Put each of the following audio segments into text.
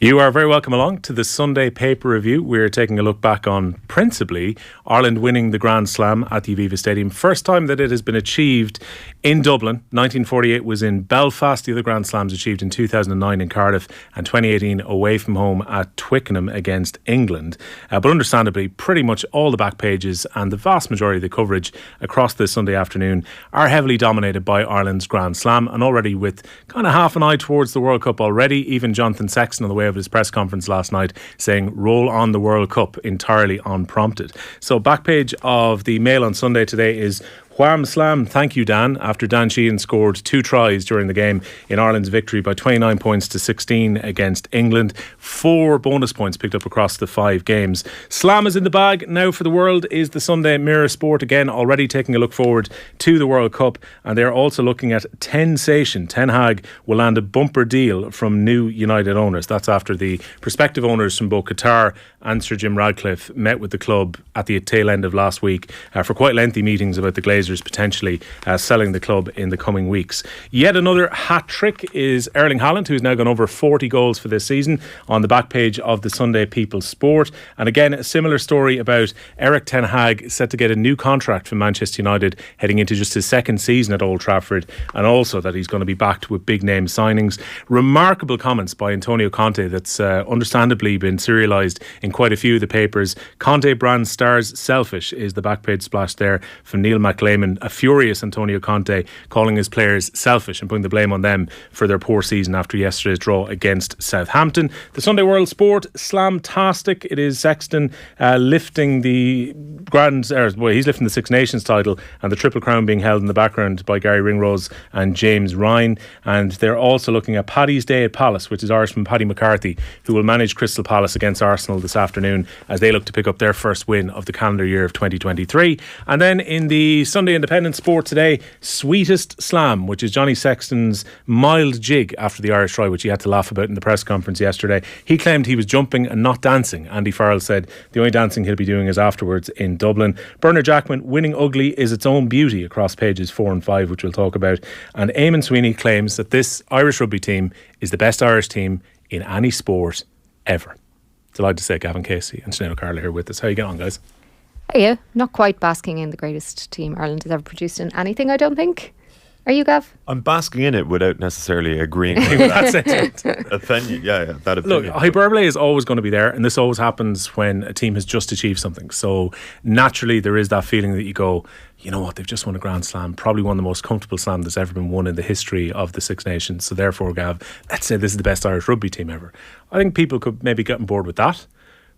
You are very welcome along to the Sunday paper review. We're taking a look back on, principally, Ireland winning the Grand Slam at the Aviva Stadium. First time that it has been achieved in Dublin. 1948 was in Belfast. The other Grand Slams achieved in 2009 in Cardiff and 2018 away from home at Twickenham against England. But understandably, pretty much all the back pages and the vast majority of the coverage across this Sunday afternoon are heavily dominated by Ireland's Grand Slam, and already with kind of half an eye towards the World Cup already. Even Jonathan Sexton on the way of his press conference last night saying roll on the World Cup entirely unprompted. So back page of the Mail on Sunday today is Wham Slam, thank you Dan, after Dan Sheehan scored 2 tries during the game in Ireland's victory by 29 points to 16 against England. 4 bonus points picked up across the 5 games. Slam is in the bag now for the world is the Sunday Mirror Sport, again already taking a look forward to the World Cup, and they're also looking at Ten Hag will land a bumper deal from new United owners. That's after the prospective owners from both Qatar and Sir Jim Radcliffe met with the club at the tail end of last week for quite lengthy meetings about the Glazers potentially selling the club in the coming weeks. Yet another hat trick is Erling Haaland, who's now gone over 40 goals for this season, on the back page of the Sunday People's Sport. And again, a similar story about Erik ten Hag set to get a new contract from Manchester United heading into just his second season at Old Trafford, and also that he's going to be backed with big name signings. Remarkable comments by Antonio Conte that's understandably been serialised in quite a few of the papers. Conte brand stars selfish is the back page splash there from Neil McLean. A furious Antonio Conte calling his players selfish and putting the blame on them for their poor season after yesterday's draw against Southampton. The Sunday World Sport, slam-tastic. It is Sexton lifting the he's lifting the Six Nations title, and the Triple Crown being held in the background by Gary Ringrose and James Ryan. And they're also looking at Paddy's Day at Palace, which is Irishman Paddy McCarthy, who will manage Crystal Palace against Arsenal this afternoon as they look to pick up their first win of the calendar year of 2023. And then in the Sunday Independent Sport today, Sweetest Slam, which is Johnny Sexton's mild jig after the Irish try, which he had to laugh about in the press conference yesterday. He claimed he was jumping and not dancing. Andy Farrell said the only dancing he'll be doing is afterwards in Dublin. Bernard Jackman, winning ugly is its own beauty, across pages 4 and 5, which we'll talk about. And Eamon Sweeney claims that this Irish rugby team is the best Irish team in any sport ever. Delighted to say Gavan Casey and Sinead O'Carroll here with us. How you getting on, guys? Yeah, not quite basking in the greatest team Ireland has ever produced in anything, I don't think. Are you, Gav? I'm basking in it without necessarily agreeing with that opinion. Yeah, that opinion. Look, hyperbole is always going to be there, and this always happens when a team has just achieved something. So naturally there is that feeling that you go, you know what, they've just won a Grand Slam, probably one of the most comfortable slam that's ever been won in the history of the Six Nations. So therefore, Gav, let's say this is the best Irish rugby team ever. I think people could maybe get on board with that.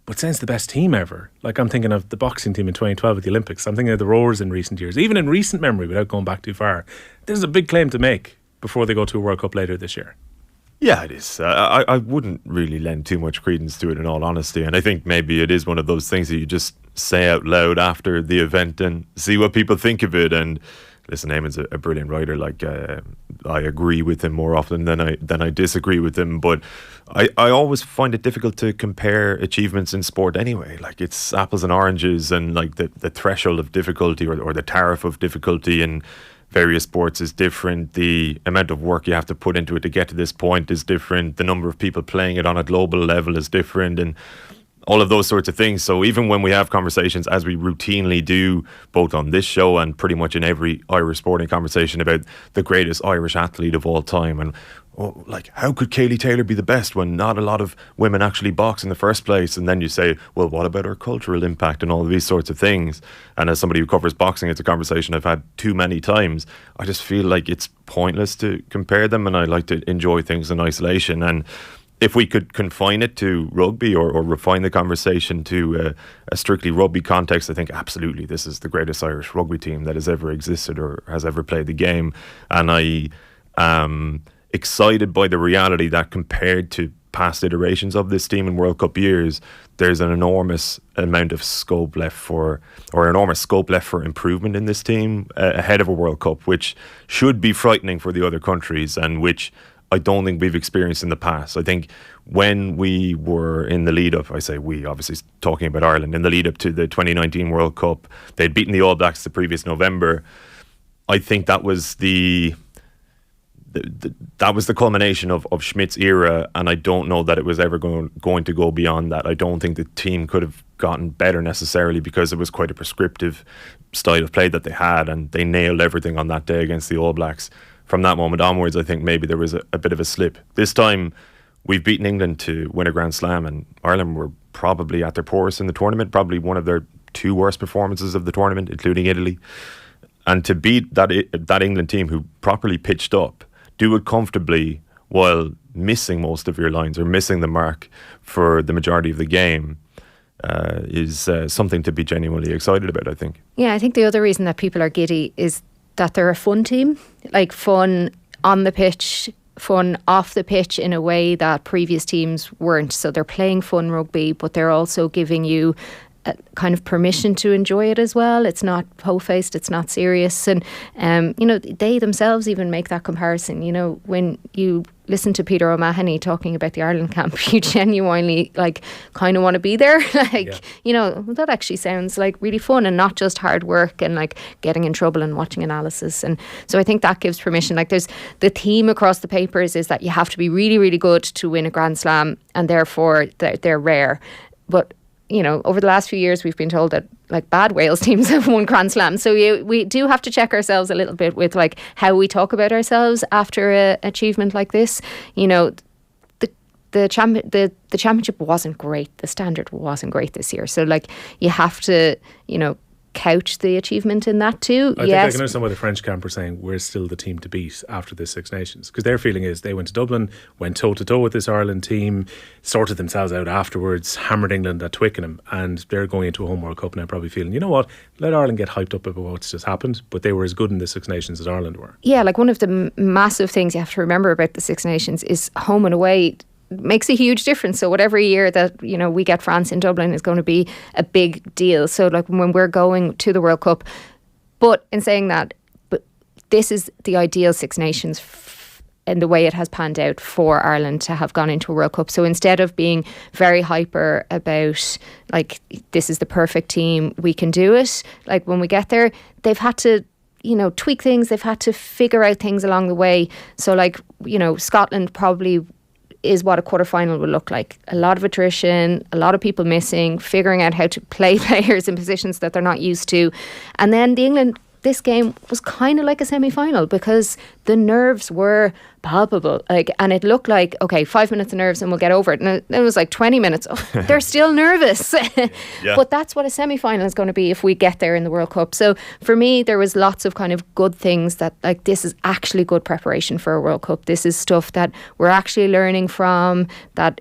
But since the best team ever, like I'm thinking of the boxing team in 2012 at the Olympics, I'm thinking of the Roars in recent years, even in recent memory without going back too far. There's a big claim to make before they go to a World Cup later this year. Yeah, it is. I wouldn't really lend too much credence to it, in all honesty. And I think maybe it is one of those things that you just say out loud after the event and see what people think of it. And listen, Eamon's a brilliant writer. Like I agree with him more often than I disagree with him. But I always find it difficult to compare achievements in sport anyway. Like it's apples and oranges, and like the threshold of difficulty or the tariff of difficulty in various sports is different. The amount of work you have to put into it to get to this point is different. The number of people playing it on a global level is different, and all of those sorts of things. So even when we have conversations, as we routinely do, both on this show and pretty much in every Irish sporting conversation, about the greatest Irish athlete of all time, and like, how could Kaylee Taylor be the best when not a lot of women actually box in the first place? And then you say, well, what about her cultural impact and all of these sorts of things? And as somebody who covers boxing, it's a conversation I've had too many times. I just feel like it's pointless to compare them, and I like to enjoy things in isolation. And if we could confine it to rugby or refine the conversation to a strictly rugby context, I think absolutely this is the greatest Irish rugby team that has ever existed or has ever played the game. And I am excited by the reality that compared to past iterations of this team in World Cup years, there's an enormous amount of scope left for improvement in this team ahead of a World Cup, which should be frightening for the other countries, and which I don't think we've experienced in the past. I think when we were in the lead up, I say we, obviously talking about Ireland, in the lead up to the 2019 World Cup, they'd beaten the All Blacks the previous November. I think that was the that was the culmination of Schmidt's era, and I don't know that it was ever going to go beyond that. I don't think the team could have gotten better necessarily, because it was quite a prescriptive style of play that they had, and they nailed everything on that day against the All Blacks. From that moment onwards, I think maybe there was a bit of a slip. This time, we've beaten England to win a Grand Slam, and Ireland were probably at their poorest in the tournament, probably one of their 2 worst performances of the tournament, including Italy. And to beat that England team, who properly pitched up, do it comfortably while missing most of your lines or missing the mark for the majority of the game, is something to be genuinely excited about, I think. Yeah, I think the other reason that people are giddy is that they're a fun team, like fun on the pitch, fun off the pitch in a way that previous teams weren't. So they're playing fun rugby, but they're also giving you a kind of permission to enjoy it as well. It's not po-faced, it's not serious. And, they themselves even make that comparison. When you listen to Peter O'Mahony talking about the Ireland camp, you genuinely kind of want to be there. That actually sounds like really fun and not just hard work and getting in trouble and watching analysis. And so I think that gives permission. There's the theme across the papers is that you have to be really, really good to win a Grand Slam, and therefore they're rare. But over the last few years, we've been told that bad Wales teams have won Grand Slams. So we do have to check ourselves a little bit with how we talk about ourselves after an achievement like this. The championship wasn't great. The standard wasn't great this year. So you have to couch the achievement in that too. I think I can understand why the French camp are saying we're still the team to beat after this Six Nations, because their feeling is they went to Dublin, went toe to toe with this Ireland team, sorted themselves out afterwards, hammered England at Twickenham, and they're going into a home World Cup now probably feeling, you know what, let Ireland get hyped up about what's just happened, but they were as good in the Six Nations as Ireland were. Yeah, one of the massive things you have to remember about the Six Nations is home and away makes a huge difference. So whatever year that we get France in Dublin is going to be a big deal. So when we're going to the World Cup, but in saying that, but this is the ideal Six Nations in the way it has panned out for Ireland to have gone into a World Cup. So instead of being very hyper about this is the perfect team, we can do it, when we get there, they've had to tweak things, they've had to figure out things along the way. So Scotland probably is what a quarterfinal will look like. A lot of attrition, a lot of people missing, figuring out how to play players in positions that they're not used to. And then the England, this game was kind of like a semi-final because the nerves were palpable. And it looked like, okay, 5 minutes of nerves and we'll get over it. And it was 20 minutes. Oh, they're still nervous. Yeah. But that's what a semi-final is going to be if we get there in the World Cup. So for me, there was lots of kind of good things that this is actually good preparation for a World Cup. This is stuff that we're actually learning from, that,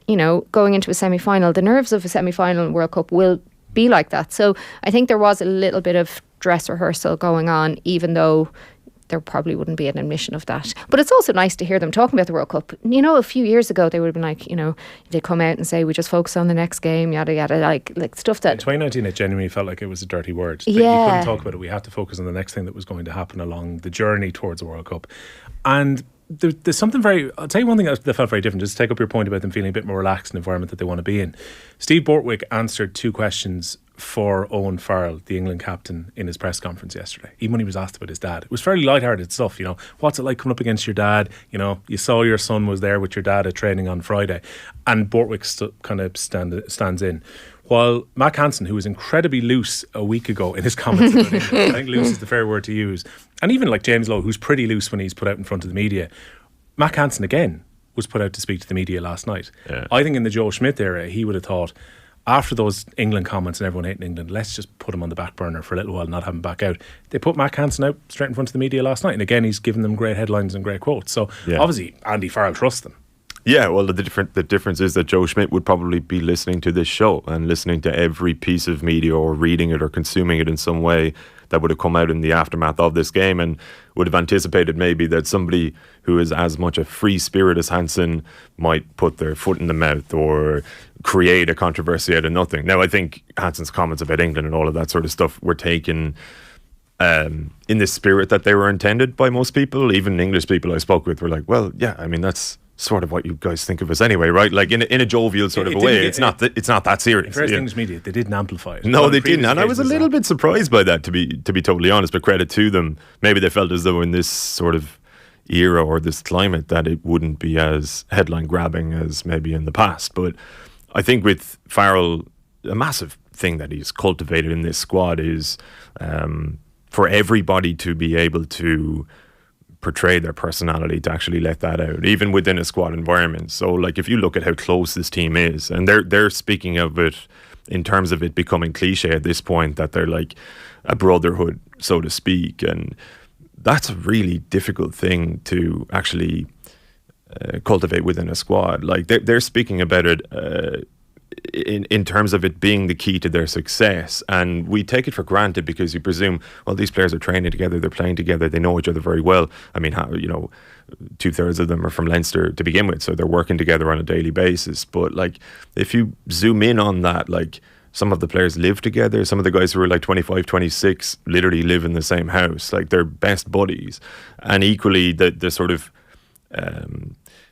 going into a semi-final, the nerves of a semi-final in World Cup will be like that. So I think there was a little bit of dress rehearsal going on, even though there probably wouldn't be an admission of that. But it's also nice to hear them talking about the World Cup. A few years ago they would have been they'd come out and say we just focus on the next game, yada yada, like stuff that in 2019 it genuinely felt like it was a dirty word. Yeah. You couldn't talk about it. We had to focus on the next thing that was going to happen along the journey towards the World Cup. And there's something I'll tell you one thing that felt very different, just to take up your point about them feeling a bit more relaxed in the environment that they want to be in. Steve Bortwick answered 2 questions for Owen Farrell, the England captain, in his press conference yesterday, even when he was asked about his dad. It was fairly lighthearted stuff, what's it like coming up against your dad? You saw your son was there with your dad at training on Friday, and Bortwick kind of stands in. While Mac Hansen, who was incredibly loose a week ago in his comments about England, I think loose is the fair word to use, and even James Lowe, who's pretty loose when he's put out in front of the media, Mac Hansen again was put out to speak to the media last night. Yeah. I think in the Joe Schmidt era, he would have thought, after those England comments and everyone hating England, let's just put him on the back burner for a little while and not have him back out. They put Mac Hansen out straight in front of the media last night, and again he's given them great headlines and great quotes. So obviously Andy Farrell trusts them. Yeah, well, the difference is that Joe Schmidt would probably be listening to this show and listening to every piece of media or reading it or consuming it in some way that would have come out in the aftermath of this game, and would have anticipated maybe that somebody who is as much a free spirit as Hansen might put their foot in the mouth or create a controversy out of nothing. Now, I think Hansen's comments about England and all of that sort of stuff were taken in the spirit that they were intended by most people. Even English people I spoke with were like, well, yeah, I mean, that's sort of what you guys think of us anyway, right? In a jovial sort of a way. It's not that serious. First English media, they didn't amplify it. No, they didn't, and I was a little bit surprised by that, to be totally honest. But credit to them. Maybe they felt as though in this sort of era or this climate, that it wouldn't be as headline grabbing as maybe in the past. But I think with Farrell, a massive thing that he's cultivated in this squad is for everybody to be able to portray their personality, to actually let that out, even within a squad environment. So like if you look at how close this team is, and they're speaking of it in terms of it becoming cliche at this point, that they're like a brotherhood, so to speak, and that's a really difficult thing to actually cultivate within a squad. Like they're speaking about it in terms of it being the key to their success, and we take it for granted because you presume, well, these players are training together, they're playing together, they know each other very well. I mean, 2/3 of them are from Leinster to begin with, so they're working together on a daily basis. But like if you zoom in on that, like some of the players live together, some of the guys who are like 25, 26 literally live in the same house, like they're best buddies. And equally the sort of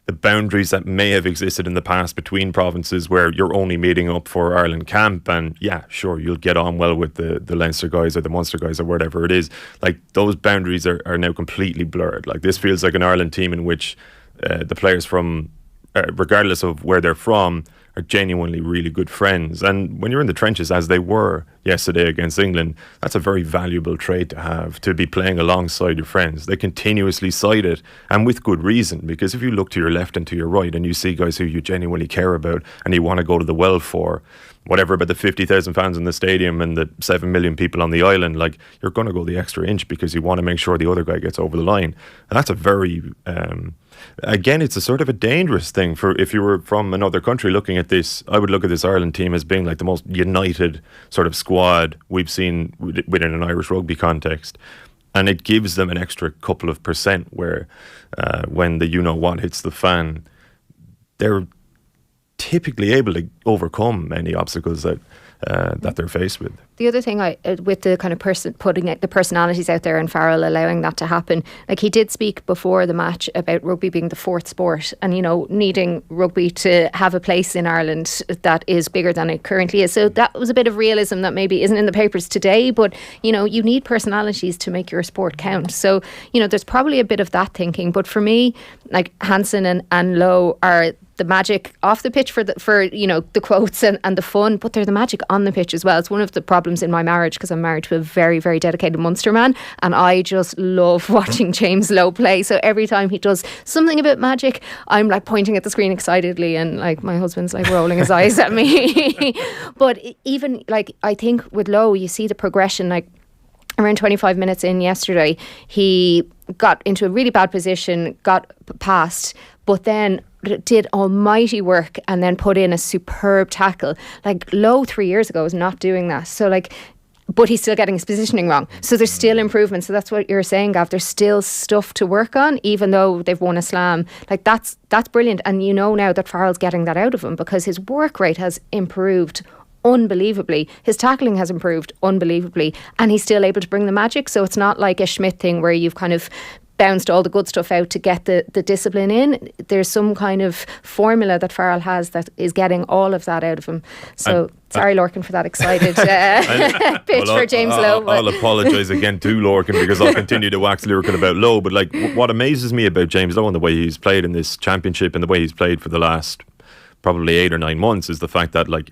the boundaries that may have existed in the past between provinces, where you're only meeting up for Ireland camp, and yeah, sure, you'll get on well with the Leinster guys or the Munster guys or whatever it is. Like those boundaries are now completely blurred. Like this feels like an Ireland team in which the players from, regardless of where they're from, are genuinely really good friends. And when you're in the trenches, as they were yesterday against England, that's a very valuable trait to have, to be playing alongside your friends. They continuously cite it, and with good reason, because if you look to your left and to your right and you see guys who you genuinely care about and you want to go to the well for, whatever about the 50,000 fans in the stadium and the 7 million people on the island, like you're going to go the extra inch because you want to make sure the other guy gets over the line. And that's a very again, it's a sort of a dangerous thing for if you were from another country looking at this. I would look at this Ireland team as being like the most united sort of squad we've seen within an Irish rugby context, and it gives them an extra couple of percent where when the you-know-what hits the fan, they're typically able to overcome any obstacles that they're faced with. The other thing, with the kind of putting the personalities out there and Farrell allowing that to happen, like he did speak before the match about rugby being the fourth sport, and needing rugby to have a place in Ireland that is bigger than it currently is. So that was a bit of realism that maybe isn't in the papers today, but you need personalities to make your sport count. So there's probably a bit of that thinking. But for me, like Hansen and Lowe are the magic off the pitch for the quotes and the fun, but they're the magic on the pitch as well. It's one of the problems in my marriage, because I'm married to a very, very dedicated Munster man, and I just love watching James Lowe play. So every time he does something a bit magic, I'm like pointing at the screen excitedly, and like my husband's like rolling his eyes at me. But even like I think with Lowe, you see the progression. Like around 25 minutes in yesterday, he got into a really bad position, got past, but then did almighty work and then put in a superb tackle. Like Lowe 3 years ago was not doing that. So but he's still getting his positioning wrong. So there's still improvement. So that's what you're saying, Gav. There's still stuff to work on, even though they've won a slam. Like that's brilliant. And now that Farrell's getting that out of him, because his work rate has improved unbelievably. His tackling has improved unbelievably, and he's still able to bring the magic. So it's not like a Schmidt thing where you've kind of bounced all the good stuff out to get the discipline in. There's some kind of formula that Farrell has that is getting all of that out of him. So sorry, Lorcan, for that excited pitch for James Lowe. I'll apologise again to Lorcan, because I'll continue to wax lyrical about Lowe. But like, what amazes me about James Lowe and the way he's played in this championship and the way he's played for the last probably 8 or 9 months is the fact that, like,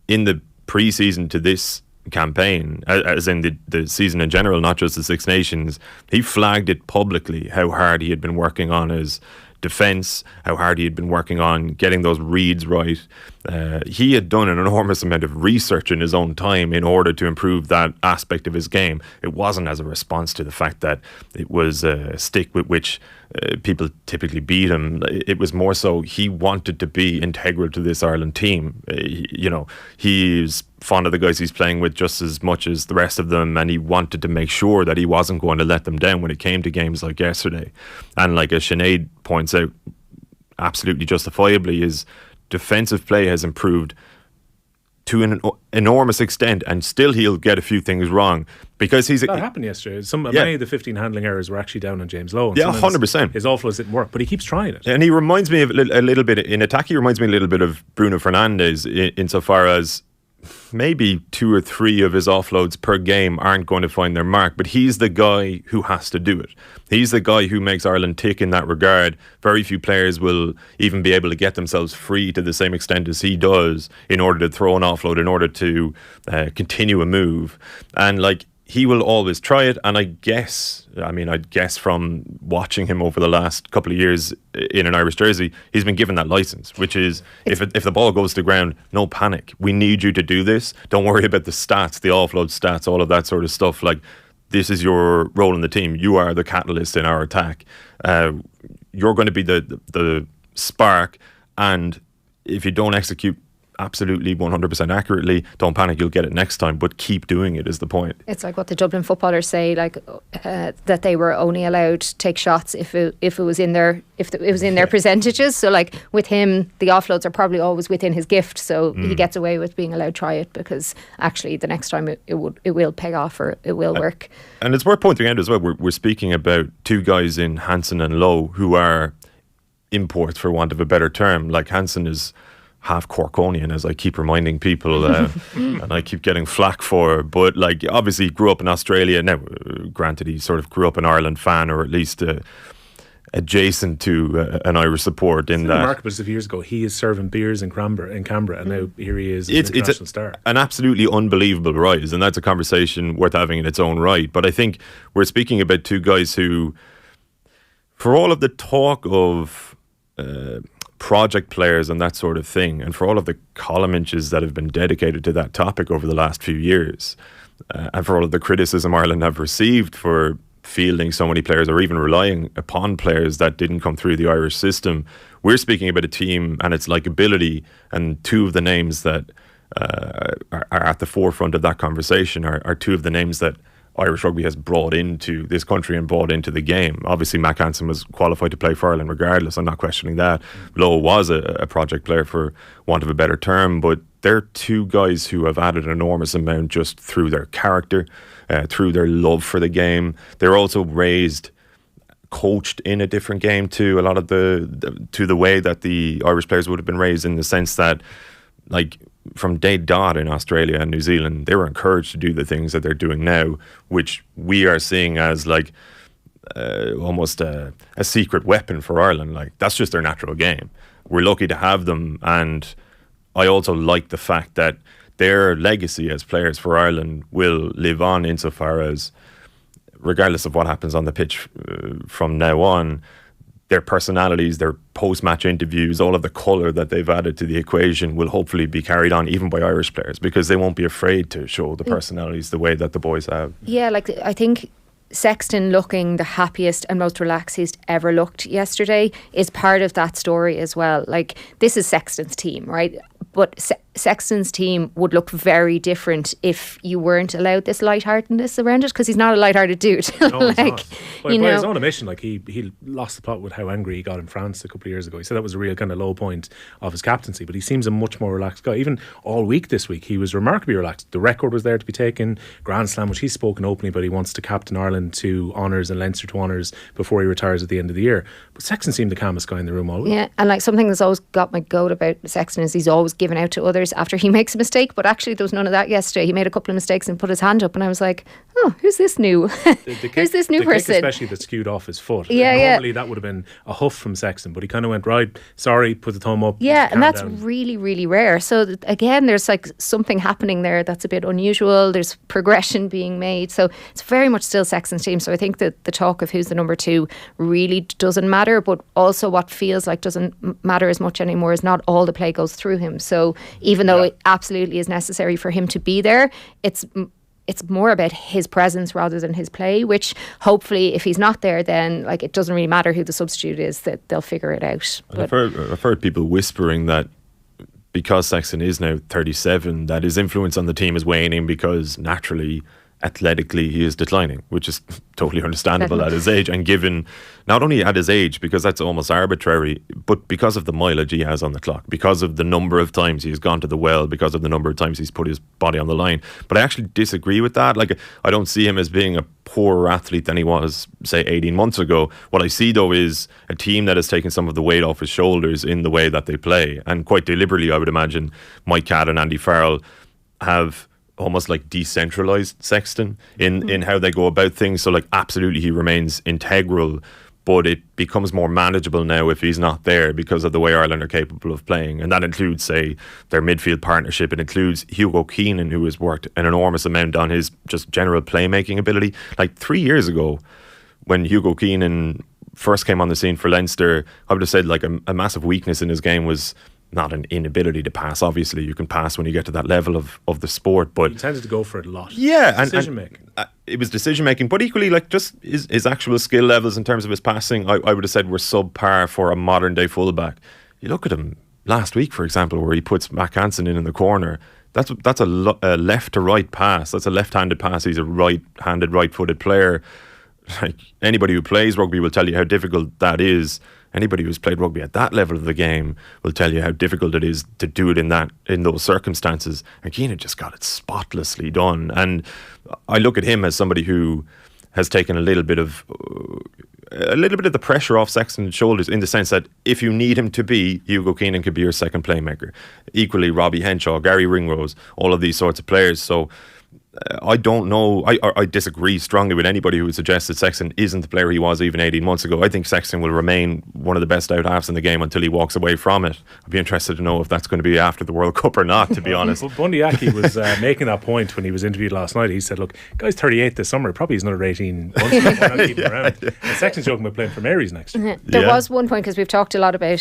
in the pre-season to this campaign, as in the season in general, not just the Six Nations, he flagged it publicly how hard he had been working on his defence, how hard he had been working on getting those reads right. He had done an enormous amount of research in his own time in order to improve that aspect of his game. It wasn't as a response to the fact that it was a stick with which people typically beat him. It was more so he wanted to be integral to this Ireland team. He's fond of the guys he's playing with just as much as the rest of them, and he wanted to make sure that he wasn't going to let them down when it came to games like yesterday. And like as Sinead points out, absolutely justifiably, his defensive play has improved to an enormous extent, and still he'll get a few things wrong because that happened yesterday. Many of the 15 handling errors were actually down on James Lowe. Yeah, 100%. His offloads didn't work, but he keeps trying it. And he reminds me of a little bit in attack. He reminds me a little bit of Bruno Fernandes insofar as maybe 2 or 3 of his offloads per game aren't going to find their mark, but he's the guy who has to do it. He's the guy who makes Ireland tick in that regard. Very few players will even be able to get themselves free to the same extent as he does in order to throw an offload, in order to continue a move. And like, he will always try it, and I'd guess from watching him over the last couple of years in an Irish jersey, he's been given that license, which is if the ball goes to ground, no panic. We need you to do this. Don't worry about the stats, the offload stats, all of that sort of stuff. Like, this is your role in the team. You are the catalyst in our attack. You're going to be the spark, and if you don't execute absolutely 100% accurately, don't panic, you'll get it next time, but keep doing it is the point. It's like what the Dublin footballers say, like that they were only allowed to take shots if it was in their percentages. So like with him, the offloads are probably always within his gift, so he gets away with being allowed to try it, because actually the next time it will pay off, or it will work. And it's worth pointing out as well, we're speaking about 2 guys in Hansen and Lowe who are imports, for want of a better term. Like, Hansen is half Corkonian, as I keep reminding people, and I keep getting flack for, but like, obviously he grew up in Australia. Now, granted, he sort of grew up an Ireland fan, or at least adjacent to an Irish support. In that, remarkable. As of years ago, he is serving beers in Canberra, and now here he is, an international star. An absolutely unbelievable rise, and that's a conversation worth having in its own right. But I think we're speaking about 2 guys who, for all of the talk of project players and that sort of thing, and for all of the column inches that have been dedicated to that topic over the last few years, and for all of the criticism Ireland have received for fielding so many players, or even relying upon players that didn't come through the Irish system, we're speaking about a team and its likability, and 2 of the names that are at the forefront of that conversation are 2 of the names that Irish rugby has brought into this country and brought into the game. Obviously, Mac Hansen was qualified to play for Ireland regardless. I'm not questioning that. Lowe was a project player, for want of a better term, but they're 2 guys who have added an enormous amount just through their character, through their love for the game. They're also coached in a different game to a lot of the way that the Irish players would have been raised, in the sense that, like, from day dot in Australia and New Zealand, they were encouraged to do the things that they're doing now, which we are seeing as like almost a secret weapon for Ireland. Like, that's just their natural game. We're lucky to have them, and I also like the fact that their legacy as players for Ireland will live on, insofar as, regardless of what happens on the pitch from now on, their personalities, their post-match interviews, all of the colour that they've added to the equation will hopefully be carried on even by Irish players, because they won't be afraid to show the personalities the way that the boys have. Yeah, like, I think Sexton looking the happiest and most relaxed he's ever looked yesterday is part of that story as well. Like, this is Sexton's team, right? But Sexton's team would look very different if you weren't allowed this lightheartedness around it, because he's not a lighthearted dude. No, like, by his own admission, like, he lost the plot with how angry he got in France a couple of years ago. He said that was a real kind of low point of his captaincy, but he seems a much more relaxed guy. Even all week this week, he was remarkably relaxed. The record was there to be taken, Grand Slam, which he's spoken openly about. He wants to captain Ireland to honours and Leinster to honours before he retires at the end of the year. But Sexton seemed the calmest guy in the room all week. Yeah, and like, something that's always got my goat about Sexton is he's always given out to others after he makes a mistake, but actually there was none of that yesterday. He made a couple of mistakes and put his hand up, and I was like, oh, who's this new who's this new person? Kick especially that skewed off his foot. Normally that would have been a huff from Sexton, but he kind of went, right, sorry, put the thumb up. Yeah, and that's really, really rare. So again, there's like something happening there that's a bit unusual. There's progression being made, so it's very much still Sexton's team. So I think that the talk of who's the number 2 really doesn't matter, but also what feels like doesn't matter as much anymore is not all the play goes through him. So even though it absolutely is necessary for him to be there, it's more about his presence rather than his play, which hopefully, if he's not there, then like, it doesn't really matter who the substitute is, that they'll figure it out. I've heard people whispering that because Sexton is now 37, that his influence on the team is waning, because naturally, athletically, he is declining, which is totally understandable at his age, and given not only at his age, because that's almost arbitrary, but because of the mileage he has on the clock, because of the number of times he's gone to the well, because of the number of times he's put his body on the line. But I actually disagree with that. Like, I don't see him as being a poorer athlete than he was, say, 18 months ago. What I see, though, is a team that has taken some of the weight off his shoulders in the way that they play, and quite deliberately, I would imagine Mike Catt and Andy Farrell have almost like decentralized Sexton in how they go about things. So like absolutely he remains integral, but it becomes more manageable now if he's not there because of the way Ireland are capable of playing. And that includes, say, their midfield partnership. It includes Hugo Keenan, who has worked an enormous amount on his just general playmaking ability. Like 3 years ago, when Hugo Keenan first came on the scene for Leinster, I would have said like a massive weakness in his game was not an inability to pass. Obviously, you can pass when you get to that level of the sport, but he tended to go for it a lot. Yeah, decision making. It was decision making, but equally, like just his actual skill levels in terms of his passing, I would have said were subpar for a modern day fullback. You look at him last week, for example, where he puts Mac Hansen in the corner. That's a left to right pass. That's a left-handed pass. He's a right-handed, right-footed player. Like anybody who plays rugby will tell you how difficult that is. Anybody who's played rugby at that level of the game will tell you how difficult it is to do it in those circumstances. And Keenan just got it spotlessly done. And I look at him as somebody who has taken a little bit of the pressure off Sexton's shoulders, in the sense that if you need him to be, Hugo Keenan could be your second playmaker. Equally, Robbie Henshaw, Gary Ringrose, all of these sorts of players. So I don't know. I disagree strongly with anybody who would suggest that Sexton isn't the player he was even 18 months ago. I think Sexton will remain one of the best out halves in the game until he walks away from it. I'd be interested to know if that's going to be after the World Cup or not, to be honest. Well, Bundy Aki was making that point when he was interviewed last night. He said, look, guy's 38 this summer, probably he's another 18 months ago. Why not keep him around? And Sexton's joking about playing for Mary's next year. There was one point, because we've talked a lot about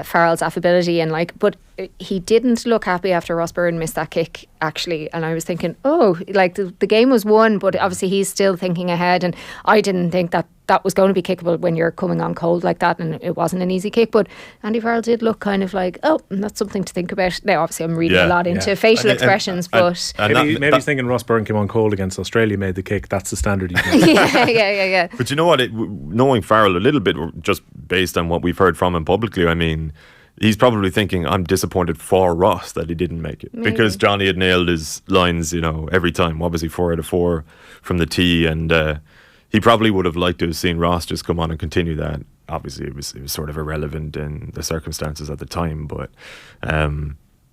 Farrell's affability and but he didn't look happy after Ross Byrne missed that kick, actually. And I was thinking, the game was won, but obviously he's still thinking ahead. And I didn't think that was going to be kickable when you're coming on cold like that, and it wasn't an easy kick. But Andy Farrell did look kind of like, that's something to think about. Now, obviously, I'm reading a lot into facial expressions, but maybe he's thinking Ross Byrne came on cold against Australia, made the kick. That's the standard. yeah. But you know what? Knowing Farrell a little bit, just based on what we've heard from him publicly, I mean, he's probably thinking, I'm disappointed for Ross that he didn't make it. Maybe. Because Johnny had nailed his lines, every time. What was he, 4 out of 4 from the tee? And he probably would have liked to have seen Ross just come on and continue that. Obviously, it was sort of irrelevant in the circumstances at the time, but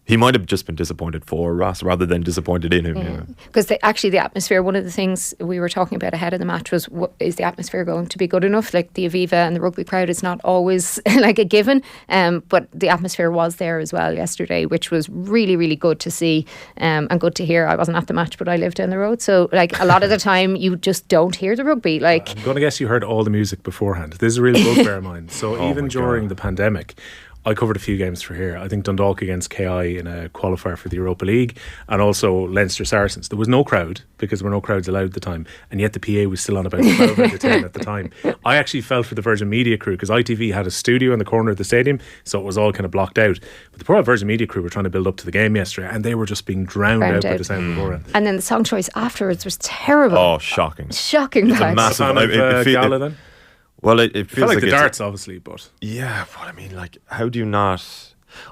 he might have just been disappointed for Ross rather than disappointed in him. Because actually the atmosphere, one of the things we were talking about ahead of the match was, is the atmosphere going to be good enough? Like the Aviva and the rugby crowd is not always like a given, but the atmosphere was there as well yesterday, which was really, really good to see and good to hear. I wasn't at the match, but I lived down the road, so like a lot of the time you just don't hear the rugby. Like I'm going to guess you heard all the music beforehand. This is a real bugbear of mine. So even during the pandemic, I covered a few games for here. I think Dundalk against KI in a qualifier for the Europa League, and also Leinster Saracens. There was no crowd because there were no crowds allowed at the time, and yet the PA was still on about 12 out of 10 at the time. I actually felt for the Virgin Media crew because ITV had a studio in the corner of the stadium, so it was all kind of blocked out. But the poor Virgin Media crew were trying to build up to the game yesterday, and they were just being drowned out by the sound beforehand. And then the song choice afterwards was terrible. Oh, shocking. Shocking. It's a massive... Gala then? Well, it feels felt like the darts, obviously, but... Yeah, but I mean, like, how do you not...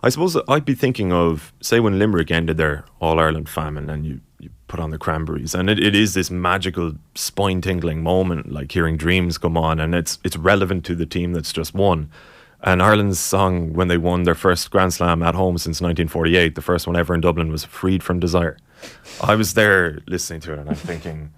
I suppose I'd be thinking of, say, when Limerick ended their All-Ireland famine and you put on the Cranberries, and it is this magical, spine-tingling moment, like hearing Dreams come on, and it's relevant to the team that's just won. And Ireland's song, when they won their first Grand Slam at home since 1948, the first one ever in Dublin, was Freed from Desire. I was there listening to it, and I'm thinking,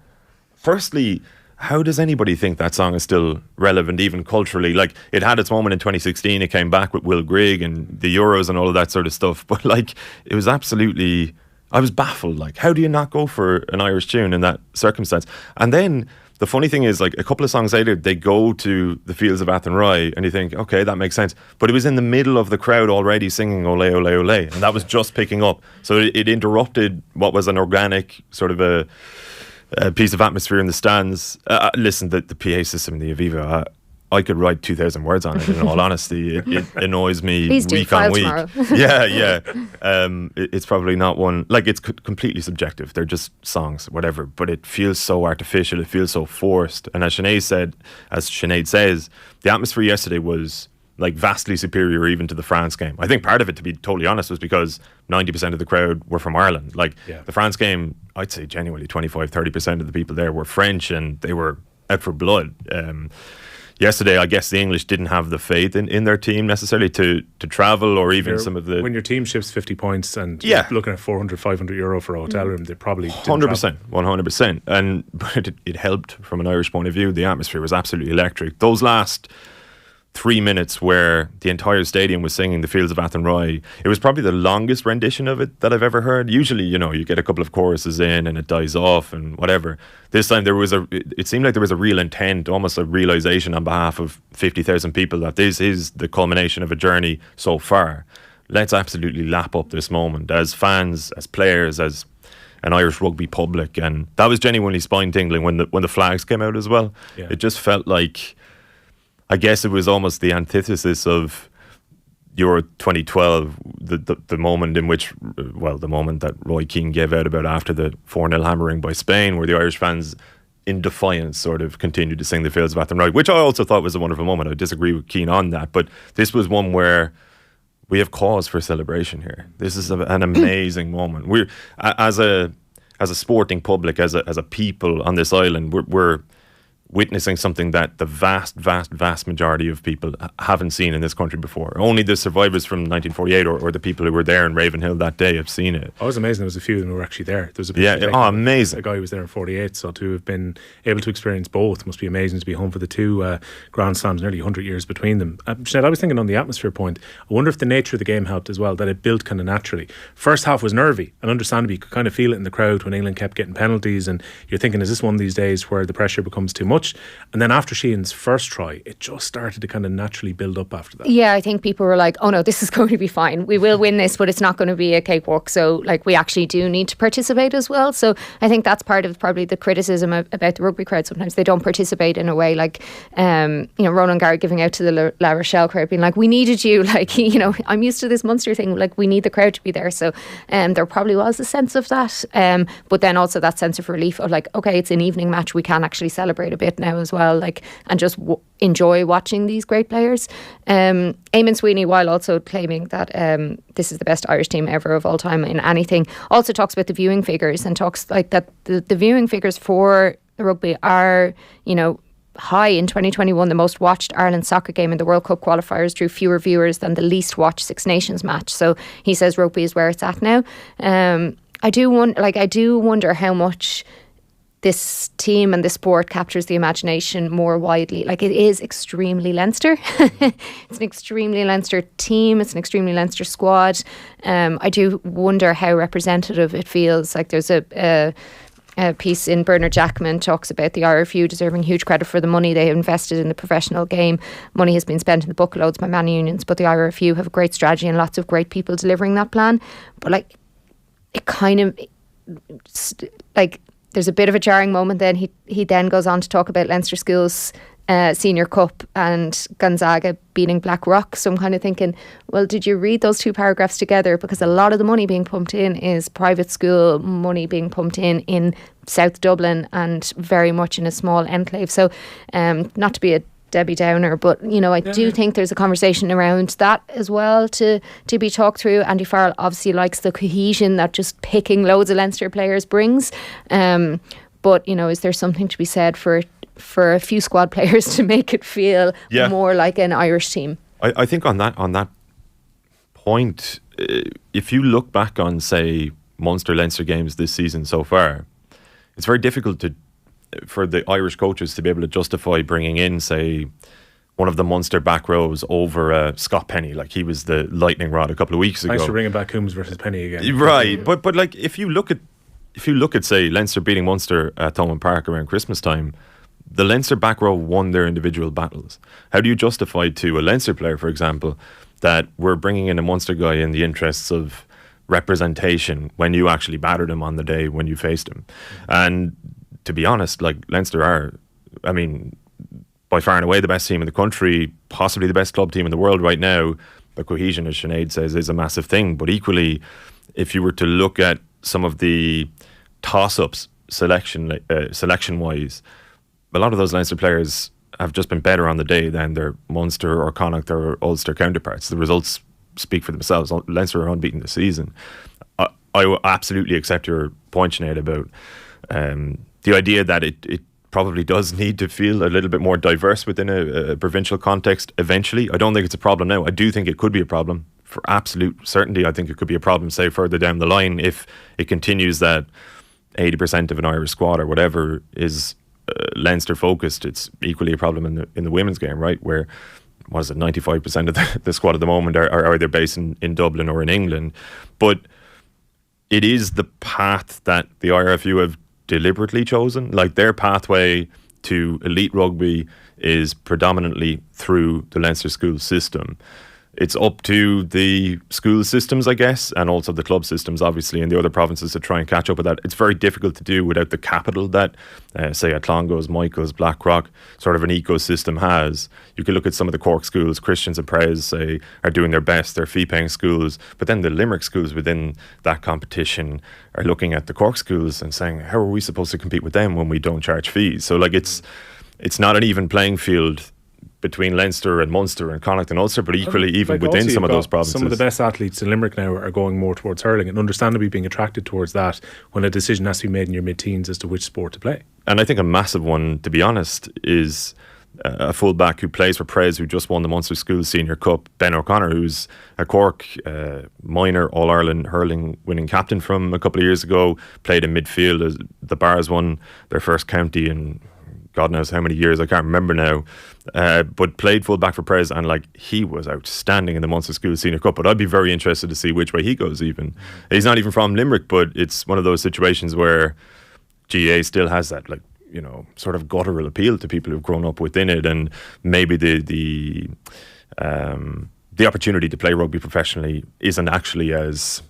firstly... how does anybody think that song is still relevant, even culturally? Like, it had its moment in 2016. It came back with Will Grigg and the Euros and all of that sort of stuff. But, like, it was absolutely... I was baffled. Like, how do you not go for an Irish tune in that circumstance? And then the funny thing is, like, a couple of songs later, they go to the Fields of Athenry, and you think, okay, that makes sense. But it was in the middle of the crowd already singing Ole, Ole, Ole. And that was just picking up. So it interrupted what was an organic sort of a piece of atmosphere in the stands. Listen, the PA system in the Aviva, I could write 2,000 words on it, in all honesty. It annoys me week on week. Yeah. It's probably not one... Like, it's completely subjective. They're just songs, whatever. But it feels so artificial. It feels so forced. And as Sinead says, the atmosphere yesterday was... like vastly superior even to the France game. I think part of it, to be totally honest, was because 90% of the crowd were from Ireland. Like the France game, I'd say genuinely 25-30% of the people there were French, and they were out for blood. yesterday, I guess the English didn't have the faith in their team necessarily to travel, or even some of the... When your team ships 50 points and you're looking at 400, 500 euro for a hotel room, they probably didn't 100%, 100%. And it helped from an Irish point of view. The atmosphere was absolutely electric. Those last 3 minutes where the entire stadium was singing The Fields of Athenry, it was probably the longest rendition of it that I've ever heard. Usually, you get a couple of choruses in and it dies off and whatever. This time it seemed like there was a real intent, almost a realisation on behalf of 50,000 people that this is the culmination of a journey so far. Let's absolutely lap up this moment as fans, as players, as an Irish rugby public. And that was genuinely spine-tingling when the flags came out as well. Yeah. It just felt like, I guess it was almost the antithesis of Euro 2012, the moment in which, the moment that Roy Keane gave out about after the 4-0 hammering by Spain, where the Irish fans, in defiance, sort of continued to sing The Fields of Athenry, which I also thought was a wonderful moment. I disagree with Keane on that, but this was one where we have cause for celebration here. This is an amazing moment. We're, as a sporting public, as a people on this island, we're witnessing something that the vast majority of people haven't seen in this country before. Only the survivors from 1948 or the people who were there in Ravenhill that day have seen it. I was amazed there was a few of them who were actually there. There was amazing. A guy who was there in 48, so to have been able to experience both must be amazing, to be home for the two Grand Slams, nearly 100 years between them. Sinead, I was thinking on the atmosphere point, I wonder if the nature of the game helped as well, that it built kind of naturally. First half was nervy, and understandably you could kind of feel it in the crowd when England kept getting penalties, and you're thinking, is this one of these days where the pressure becomes too much? And then after Sheehan's first try, it just started to kind of naturally build up after that. Yeah, I think people were like, oh no, this is going to be fine. We will win this, but it's not going to be a cakewalk. So we actually do need to participate as well. So I think that's part of probably the criticism about the rugby crowd. Sometimes they don't participate in a way like, Ronan Garrett giving out to the La Rochelle crowd, being like, we needed you. I'm used to this Munster thing. We need the crowd to be there. So there probably was a sense of that. But then also that sense of relief of okay, it's an evening match. We can actually celebrate a bit now as well, and just enjoy watching these great players. Eamon Sweeney, while also claiming that this is the best Irish team ever of all time in anything, also talks about the viewing figures and talks that the viewing figures for the rugby are, high in 2021. The most watched Ireland soccer game in the World Cup qualifiers drew fewer viewers than the least watched Six Nations match. So he says rugby is where it's at now. I do wonder how much this team and this sport captures the imagination more widely. It is extremely Leinster. It's an extremely Leinster team. It's an extremely Leinster squad. I do wonder how representative it feels. There's a piece in Bernard Jackman talks about the IRFU deserving huge credit for the money they have invested in the professional game. Money has been spent in the buckloads by many unions, but the IRFU have a great strategy and lots of great people delivering that plan. But it kind of there's a bit of a jarring moment then. He then goes on to talk about Leinster Schools Senior Cup and Gonzaga beating Blackrock. So I'm kind of thinking, well, did you read those two paragraphs together? Because a lot of the money being pumped in is private school money being pumped in South Dublin and very much in a small enclave. So not to be a Debbie Downer, but I do think there's a conversation around that as well to be talked through. Andy Farrell obviously likes the cohesion that just picking loads of Leinster players brings, but is there something to be said for a few squad players to make it feel more like an Irish team? I think on that point, if you look back on, say, Munster Leinster games this season so far, it's very difficult for the Irish coaches to be able to justify bringing in, say, one of the Munster back rows over Scott Penny. He was the lightning rod a couple of weeks ago. Thanks for bringing back Coombs versus Penny again. Right, but if you look at say Leinster beating Munster at Thomond Park around Christmas time, the Leinster back row won their individual battles. How do you justify to a Leinster player, for example, that we're bringing in a Munster guy in the interests of representation when you actually battered him on the day when you faced him? And to be honest, Leinster are, by far and away the best team in the country, possibly the best club team in the world right now. The cohesion, as Sinead says, is a massive thing. But equally, if you were to look at some of the toss-ups selection-wise, a lot of those Leinster players have just been better on the day than their Munster or Connacht or Ulster counterparts. The results speak for themselves. Leinster are unbeaten this season. I absolutely accept your point, Sinead, about the idea that it probably does need to feel a little bit more diverse within a provincial context eventually. I don't think it's a problem now. I do think it could be a problem. For absolute certainty, I think it could be a problem, say, further down the line if it continues that 80% of an Irish squad or whatever is Leinster focused. It's equally a problem in the women's game, right? Where, what is it, 95% of the squad at the moment are either based in Dublin or in England. But it is the path that the IRFU have deliberately chosen. Like, their pathway to elite rugby is predominantly through the Leinster school system. It's up to the school systems, I guess, and also the club systems, obviously, in the other provinces to try and catch up with that. It's very difficult to do without the capital that, say, at Clongowes, Michael's, Blackrock, sort of an ecosystem has. You can look at some of the Cork schools, Christians and Pres, say, are doing their best. They're fee-paying schools. But then the Limerick schools within that competition are looking at the Cork schools and saying, how are we supposed to compete with them when we don't charge fees? So, like, it's not an even playing field between Leinster and Munster and Connacht and Ulster, but equally even within some of those provinces. Some of the best athletes in Limerick now are going more towards hurling, and understandably being attracted towards that when a decision has to be made in your mid-teens as to which sport to play. And I think a massive one, to be honest, is a fullback who plays for Pres, who just won the Munster School Senior Cup, Ben O'Connor, who's a Cork minor All-Ireland hurling winning captain from a couple of years ago, played in midfield as the Bars won their first county in God knows how many years, I can't remember now, but played full back for Pres, and like, he was outstanding in the Munster School Senior Cup. But I'd be very interested to see which way he goes. Even he's not even from Limerick, but it's one of those situations where GAA still has that, like, you know, sort of guttural appeal to people who've grown up within it, and maybe the opportunity to play rugby professionally isn't actually as,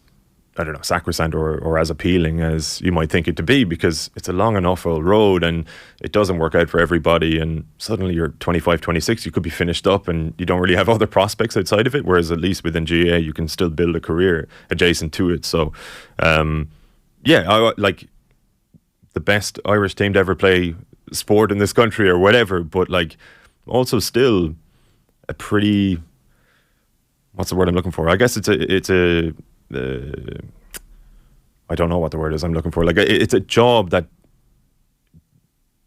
I don't know, sacrosanct or as appealing as you might think it to be, because it's a long enough old road and it doesn't work out for everybody, and suddenly you're 25, 26, you could be finished up and you don't really have other prospects outside of it, whereas at least within GAA you can still build a career adjacent to it. So I like the best Irish team to ever play sport in this country or whatever, but like also still a pretty, what's the word I'm looking for? I guess it's a I don't know what the word is I'm looking for. Like, it's a job that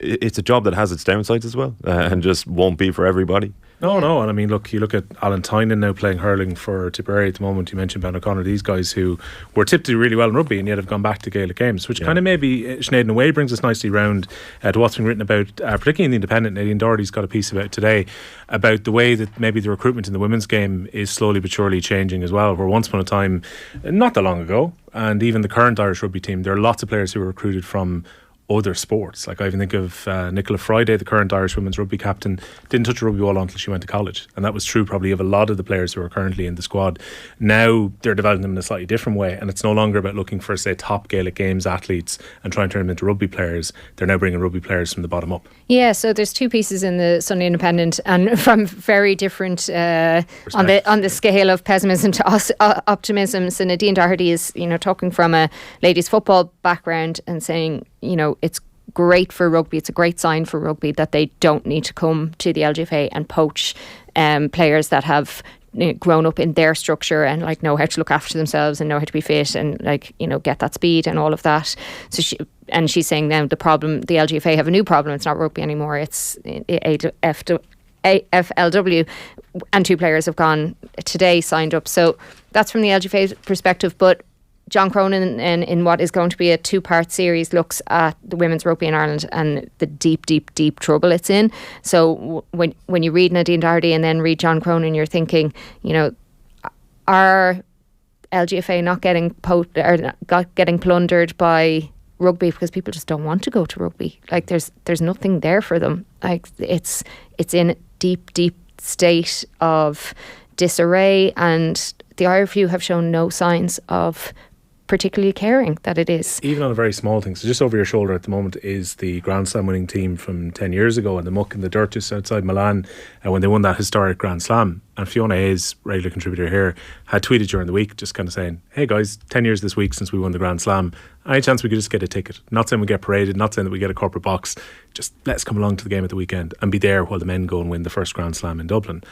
has its downsides as well, and just won't be for everybody. No, and I mean, look, you look at Alan Tynan now playing hurling for Tipperary at the moment. You mentioned Ben O'Connor, these guys who were tipped to do really well in rugby and yet have gone back to Gaelic games, which kind of maybe, Sinead, in a way brings us nicely round to what's been written about, particularly in the Independent. Nadine Doherty's got a piece about it today about the way that maybe the recruitment in the women's game is slowly but surely changing as well, where once upon a time, not that long ago, and even the current Irish rugby team, there are lots of players who are recruited from other sports. Like, I even think of Nicola Friday, the current Irish women's rugby captain, didn't touch a rugby ball until she went to college, and that was true probably of a lot of the players who are currently in the squad. Now they're developing them in a slightly different way, and it's no longer about looking for, say, top Gaelic Games athletes and trying to turn them into rugby players. They're now bringing rugby players from the bottom up. Yeah, so there's two pieces in the Sunday Independent, and from very different on the scale of pessimism to optimism. So Nadine Doherty is, talking from a ladies football background and saying, it's great for rugby, it's a great sign for rugby that they don't need to come to the LGFA and poach players that have grown up in their structure and like know how to look after themselves and know how to be fit and get that speed and all of that. So she's saying now the LGFA have a new problem. It's not rugby anymore, it's AFLW, and two players have gone today, signed up. So that's from the LGFA perspective. But John Cronin, in what is going to be a 2-part series, looks at the women's rugby in Ireland and the deep, deep, deep trouble it's in. So when you read Nadine Doherty and then read John Cronin, you're thinking, are LGFA not getting plundered by rugby because people just don't want to go to rugby? Like, there's nothing there for them. Like, it's in a deep, deep state of disarray, and the IRFU have shown no signs of particularly caring that it is. Even on a very small thing. So just over your shoulder at the moment is the Grand Slam winning team from 10 years ago, and the muck and the dirt just outside Milan when they won that historic Grand Slam. And Fiona Hayes, regular contributor here, had tweeted during the week just kind of saying, hey guys, 10 years this week since we won the Grand Slam. Any chance we could just get a ticket? Not saying we get paraded, not saying that we get a corporate box, just let's come along to the game at the weekend and be there while the men go and win the first Grand Slam in Dublin.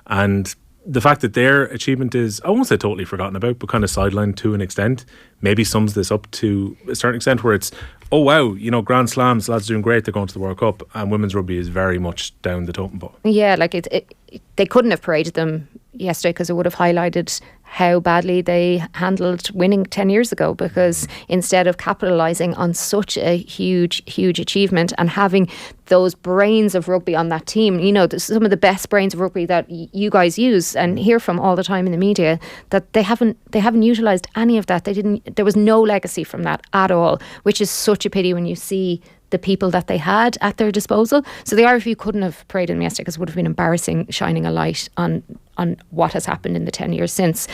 And the fact that their achievement is, I won't say totally forgotten about, but kind of sidelined to an extent, maybe sums this up to a certain extent, where it's, oh wow, Grand Slams, lads doing great, they're going to the World Cup, and women's rugby is very much down the totem pole. Yeah, like they couldn't have paraded them yesterday because it would have highlighted how badly they handled winning 10 years ago, because instead of capitalising on such a huge achievement and having those brains of rugby on that team, some of the best brains of rugby that you guys use and hear from all the time in the media, that they haven't utilised any of that. There was no legacy from that at all, which is such a pity when you see the people that they had at their disposal. So the RFU couldn't have paraded them yesterday because it would have been embarrassing, shining a light on what has happened in the 10 years since.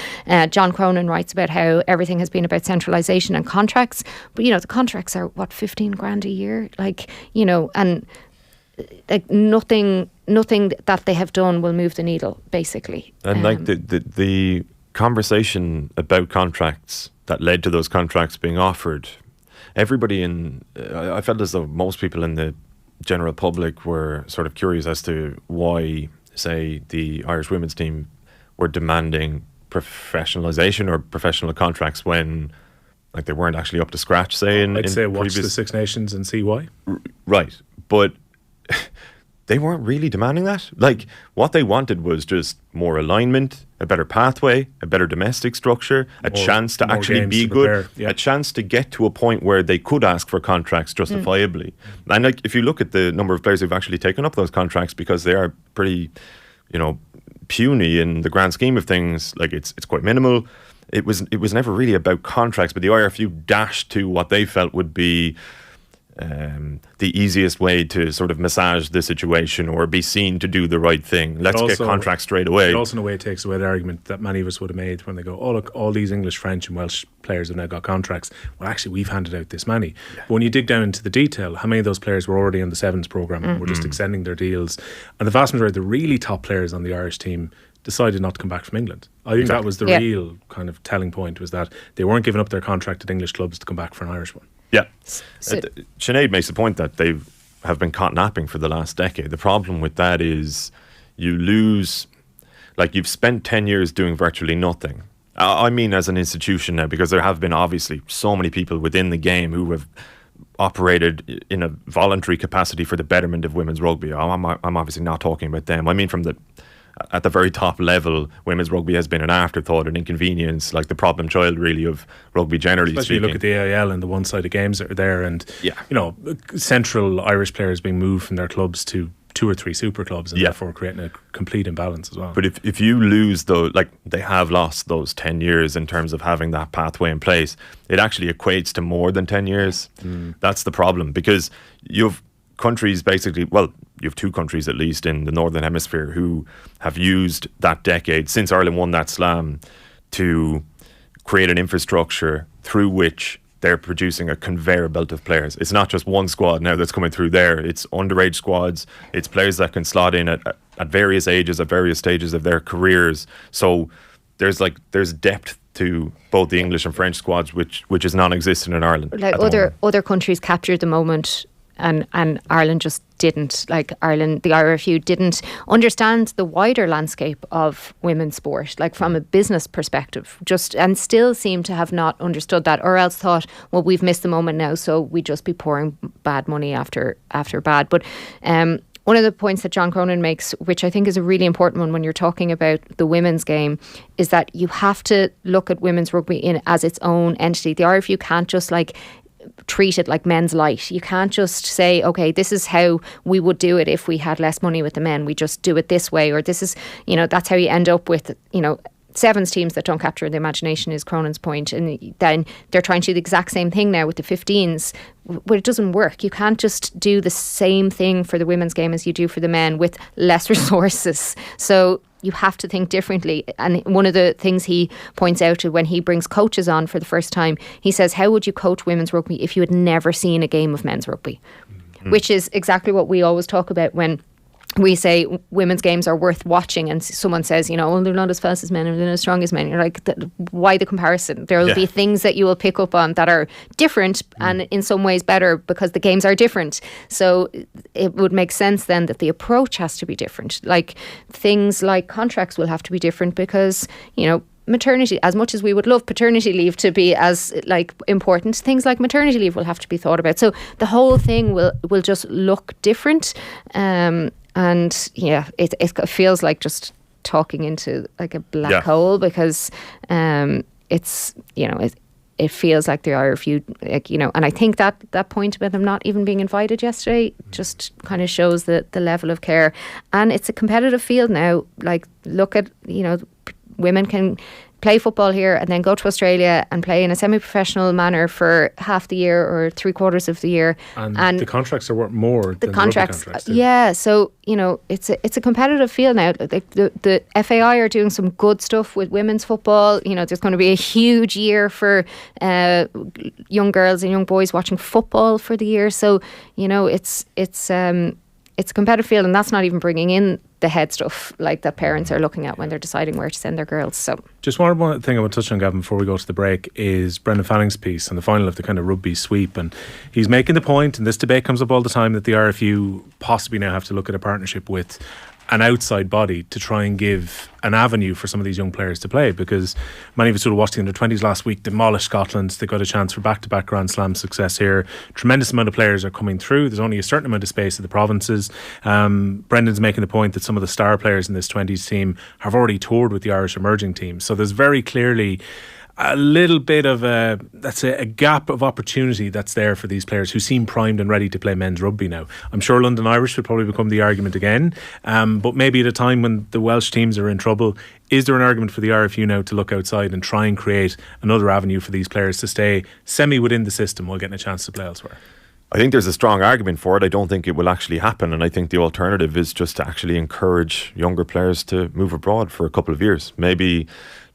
John Cronin writes about how everything has been about centralisation and contracts, but the contracts are 15 grand a year, and like nothing that they have done will move the needle, basically. And the conversation about contracts that led to those contracts being offered, everybody I felt as though most people in the general public were sort of curious as to why, say, the Irish women's team were demanding professionalisation or professional contracts when, like, they weren't actually up to scratch, say, I'd say watch the Six Nations and see why. Right, but they weren't really demanding that. Like, what they wanted was just more alignment, a better pathway, a better domestic structure, a chance to actually be good, a chance to get to a point where they could ask for contracts justifiably. And like, if you look at the number of players who've actually taken up those contracts, because they are pretty, puny in the grand scheme of things, like it's quite minimal. It was never really about contracts, but the IRFU dashed to what they felt would be the easiest way to sort of massage the situation or be seen to do the right thing. Let's get contracts straight away. It also, in a way, takes away the argument that many of us would have made when they go, oh, look, all these English, French and Welsh players have now got contracts. Well, actually, we've handed out this many. Yeah. But when you dig down into the detail, how many of those players were already on the Sevens programme and were just extending their deals? And the vast majority of the really top players on the Irish team decided not to come back from England. I think that was the real kind of telling point, was that they weren't giving up their contract at English clubs to come back for an Irish one. Yeah. Sinead makes the point that they have been caught napping for the last decade. The problem with that is you lose, like, you've spent 10 years doing virtually nothing. I mean, as an institution now, because there have been obviously so many people within the game who have operated in a voluntary capacity for the betterment of women's rugby. I'm obviously not talking about them. I mean, at the very top level, women's rugby has been an afterthought, an inconvenience, like the problem child, really, of rugby generally Especially speaking. You look at the AIL and the one-sided games that are there, and central Irish players being moved from their clubs to 2 or 3 super clubs, and therefore creating a complete imbalance as well. But if you lose those, like they have lost those 10 years in terms of having that pathway in place, it actually equates to more than 10 years. That's the problem, because you've countries basically, well, you have 2 countries at least in the Northern Hemisphere who have used that decade since Ireland won that slam to create an infrastructure through which they're producing a conveyor belt of players. It's not just one squad now that's coming through there. It's underage squads. It's players that can slot in at various ages, at various stages of their careers. So there's depth to both the English and French squads, which is non-existent in Ireland. Like other countries captured the moment, and Ireland just didn't. Like Ireland, the IRFU didn't understand the wider landscape of women's sport, like from a business perspective, and still seem to have not understood that, or else thought, well, we've missed the moment now, so we'd just be pouring bad money after bad. But one of the points that John Cronin makes, which I think is a really important one when you're talking about the women's game, is that you have to look at women's rugby as its own entity. The RFU can't just treat it like men's light. You can't just say, okay, this is how we would do it if we had less money with the men. We just do it this way, or this is, that's how you end up with, Sevens teams that don't capture the imagination, is Cronin's point. And then they're trying to do the exact same thing now with the 15s, but it doesn't work. You can't just do the same thing for the women's game as you do for the men with less resources. So you have to think differently. And one of the things he points out when he brings coaches on for the first time, he says, how would you coach women's rugby if you had never seen a game of men's rugby? Which is exactly what we always talk about when we say women's games are worth watching, and someone says, oh, they're not as fast as men and they're not as strong as men. You're like, why the comparison? There will be things that you will pick up on that are different and in some ways better because the games are different. So it would make sense then that the approach has to be different. Like things like contracts will have to be different because, maternity, as much as we would love paternity leave to be as important, things like maternity leave will have to be thought about. So the whole thing will just look different. And yeah, it feels like just talking into like a black hole because it's it feels like the IRFU and I think that point about them not even being invited yesterday just kind of shows the level of care. And it's a competitive field now. Like look at women can play football here and then go to Australia and play in a semi-professional manner for half the year or 3/4 of the year. And the contracts are worth more than the contracts too. Yeah, so it's a competitive field now. The FAI are doing some good stuff with women's football. There's going to be a huge year for young girls and young boys watching football for the year. So it's a competitive field, and that's not even bringing in the head stuff like that parents are looking at when they're deciding where to send their girls. So just one thing I want to touch on, Gavin, before we go to the break is Brendan Fanning's piece on the final of the kind of rugby sweep, and he's making the point, and this debate comes up all the time, that the RFU possibly now have to look at a partnership with an outside body to try and give an avenue for some of these young players to play, because many of us would have watched the under-20s last week demolish Scotland. They got a chance for back-to-back Grand Slam success here. Tremendous amount of players are coming through. There's only a certain amount of space in the provinces. Brendan's making the point that some of the star players in this 20s team have already toured with the Irish emerging team. So there's very clearly a little bit of a gap of opportunity that's there for these players who seem primed and ready to play men's rugby now. I'm sure London Irish would probably become the argument again, but maybe at a time when the Welsh teams are in trouble, is there an argument for the RFU now to look outside and try and create another avenue for these players to stay semi within the system while getting a chance to play elsewhere? I think there's a strong argument for it. I don't think it will actually happen, and I think the alternative is just to actually encourage younger players to move abroad for a couple of years. Maybe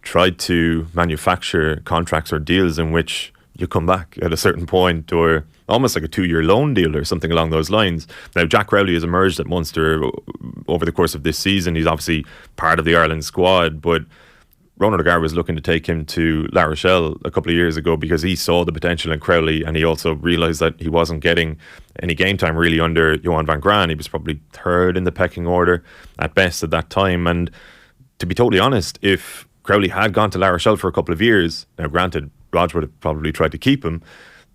try to manufacture contracts or deals in which you come back at a certain point, or almost like a 2-year loan deal or something along those lines. Now, Jack Crowley has emerged at Munster over the course of this season. He's obviously part of the Ireland squad, but Ronald O'Gara was looking to take him to La Rochelle a couple of years ago because he saw the potential in Crowley, and he also realised that he wasn't getting any game time really under Johan van Graan. He was probably third in the pecking order at best at that time. And to be totally honest, if Crowley had gone to La Rochelle for a couple of years, now granted, Rog would have probably tried to keep him.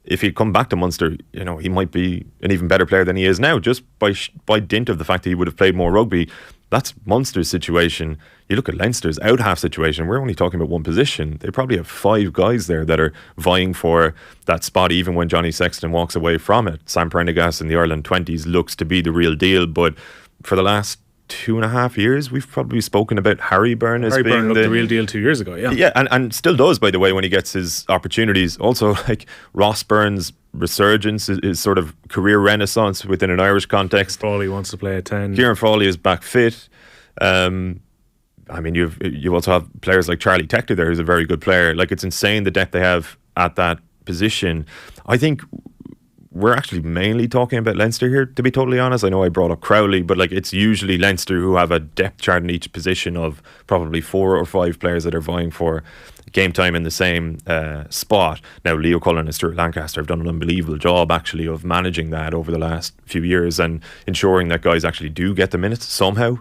If he'd come back to Munster, he might be an even better player than he is now, just by dint of the fact that he would have played more rugby. That's Munster's situation. You look at Leinster's out half situation, we're only talking about one position. They probably have 5 guys there that are vying for that spot, even when Johnny Sexton walks away from it. Sam Prendergast in the Ireland 20s looks to be the real deal, but for the last 2.5 years, we've probably spoken about Harry Byrne as being the real deal 2 years ago. Yeah, and still does, by the way, when he gets his opportunities. Also, like Ross Byrne's resurgence, is sort of career renaissance within an Irish context. Frawley wants to play at 10. Kieran Frawley is back fit. You also have players like Charlie Tector there, who's a very good player. Like, it's insane the depth they have at that position. I think we're actually mainly talking about Leinster here, to be totally honest. I know I brought up Crowley, but it's usually Leinster who have a depth chart in each position of probably 4 or 5 players that are vying for game time in the same spot. Now, Leo Cullen and Stuart Lancaster have done an unbelievable job actually of managing that over the last few years and ensuring that guys actually do get the minutes somehow.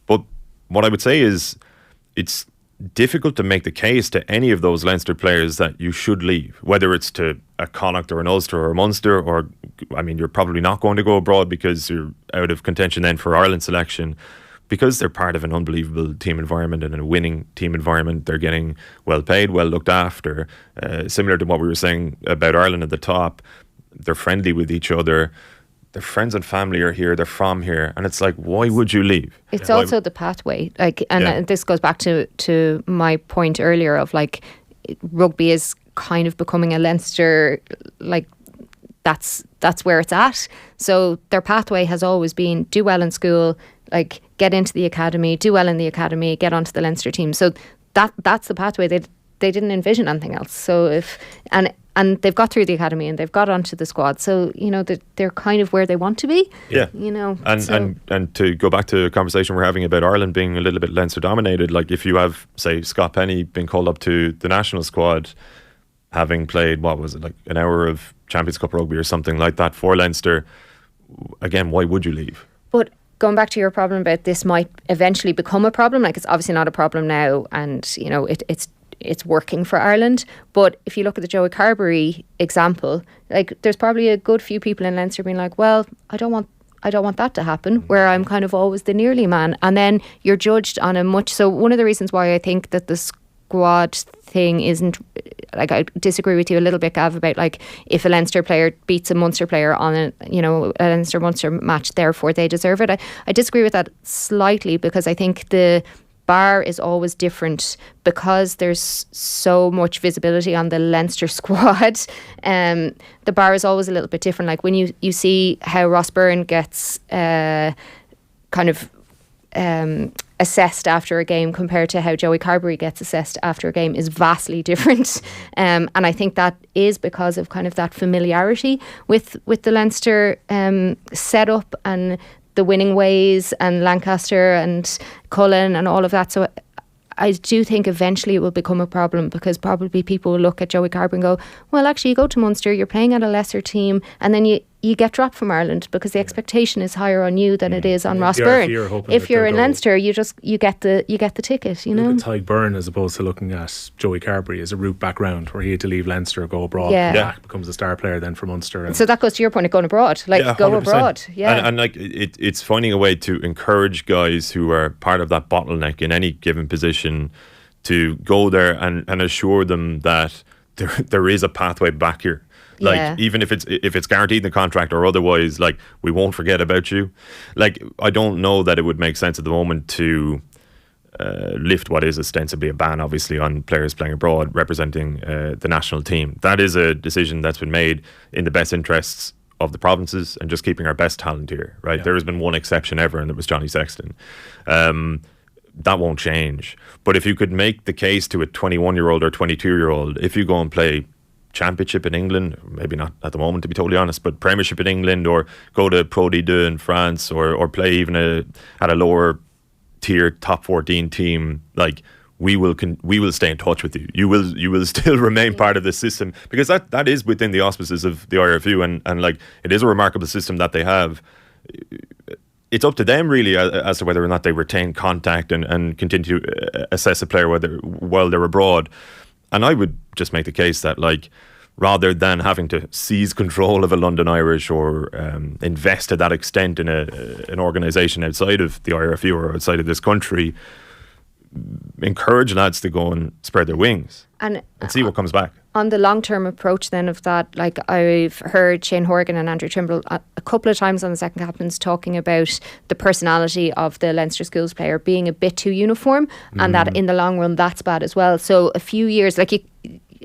But what I would say is it's difficult to make the case to any of those Leinster players that you should leave, whether it's to a Connacht or an Ulster or a Munster, or you're probably not going to go abroad because you're out of contention then for Ireland selection, because they're part of an unbelievable team environment and a winning team environment. They're getting well paid, well looked after, similar to what we were saying about Ireland at the top. They're friendly with each other. Their friends and family are here, they're from here, and it's like, why would you leave? It's also the pathway, this goes back to my point earlier of rugby is kind of becoming a Leinster, that's where it's at. So their pathway has always been do well in school, get into the academy, do well in the academy, get onto the Leinster team. So that's the pathway. They they didn't envision anything else. So and they've got through the academy and they've got onto the squad. So, they're kind of where they want to be. Yeah. And to go back to a conversation we're having about Ireland being a little bit Leinster dominated, like if you have, say, Scott Penny being called up to the national squad, having played, what was it, like an hour of Champions Cup rugby or something like that for Leinster, again, why would you leave? But going back to your problem about this might eventually become a problem, like it's obviously not a problem now, and it's working for Ireland. But if you look at the Joey Carbery example, like there's probably a good few people in Leinster being like, well, I don't want that to happen, where I'm kind of always the nearly man. And then you're judged on a much. So one of the reasons why I think that the squad thing isn't, like, I disagree with you a little bit, Gav, about like if a Leinster player beats a Munster player on a Leinster-Munster match, therefore they deserve it. I disagree with that slightly, because I think the bar is always different because there's so much visibility on the Leinster squad. The bar is always a little bit different. Like when you see how Ross Byrne gets kind of assessed after a game compared to how Joey Carbery gets assessed after a game is vastly different. And I think that is because of kind of that familiarity with the Leinster setup and the winning ways, and Lancaster and Cullen and all of that. So I do think eventually it will become a problem, because probably people will look at Joey Carbery and go, well, actually you go to Munster, you're playing at a lesser team, and then you get dropped from Ireland because the expectation is higher on you than it is on Ross Byrne. If you're in Leinster, you get the ticket, Look at Tyke Byrne, as opposed to looking at Joey Carbery as a route back round, where he had to leave Leinster, go abroad, come back, becomes a star player then for Munster. So that goes to your point of going abroad, like go 100%. Abroad. Yeah. And like it's finding a way to encourage guys who are part of that bottleneck in any given position to go there and assure them that there is a pathway back here. Like even if it's guaranteed in the contract or otherwise, like we won't forget about you. Like I don't know that it would make sense at the moment to lift what is ostensibly a ban, obviously, on players playing abroad representing the national team. That is a decision that's been made in the best interests of the provinces and just keeping our best talent here, right? There has been one exception ever, and it was Johnny Sexton. That won't change. But if you could make the case to a 21-year-old or 22-year-old, if you go and play Championship in England, maybe not at the moment to be totally honest, but Premiership in England, or go to Pro D2 in France, or play even at a lower tier top 14 team, like we will stay in touch with you. You will still remain part of the system, because that is within the auspices of the IRFU, and like it is a remarkable system that they have. It's up to them really as to whether or not they retain contact and continue to assess a player while they're abroad. And I would just make the case that, like, rather than having to seize control of a London Irish or invest to that extent in an organisation outside of the IRFU or outside of this country, encourage lads to go and spread their wings and see what comes back. On the long-term approach then of that, like I've heard Shane Horgan and Andrew Trimble a couple of times on the Second Captains talking about the personality of the Leinster schools player being a bit too uniform, and that in the long run that's bad as well. So a few years, like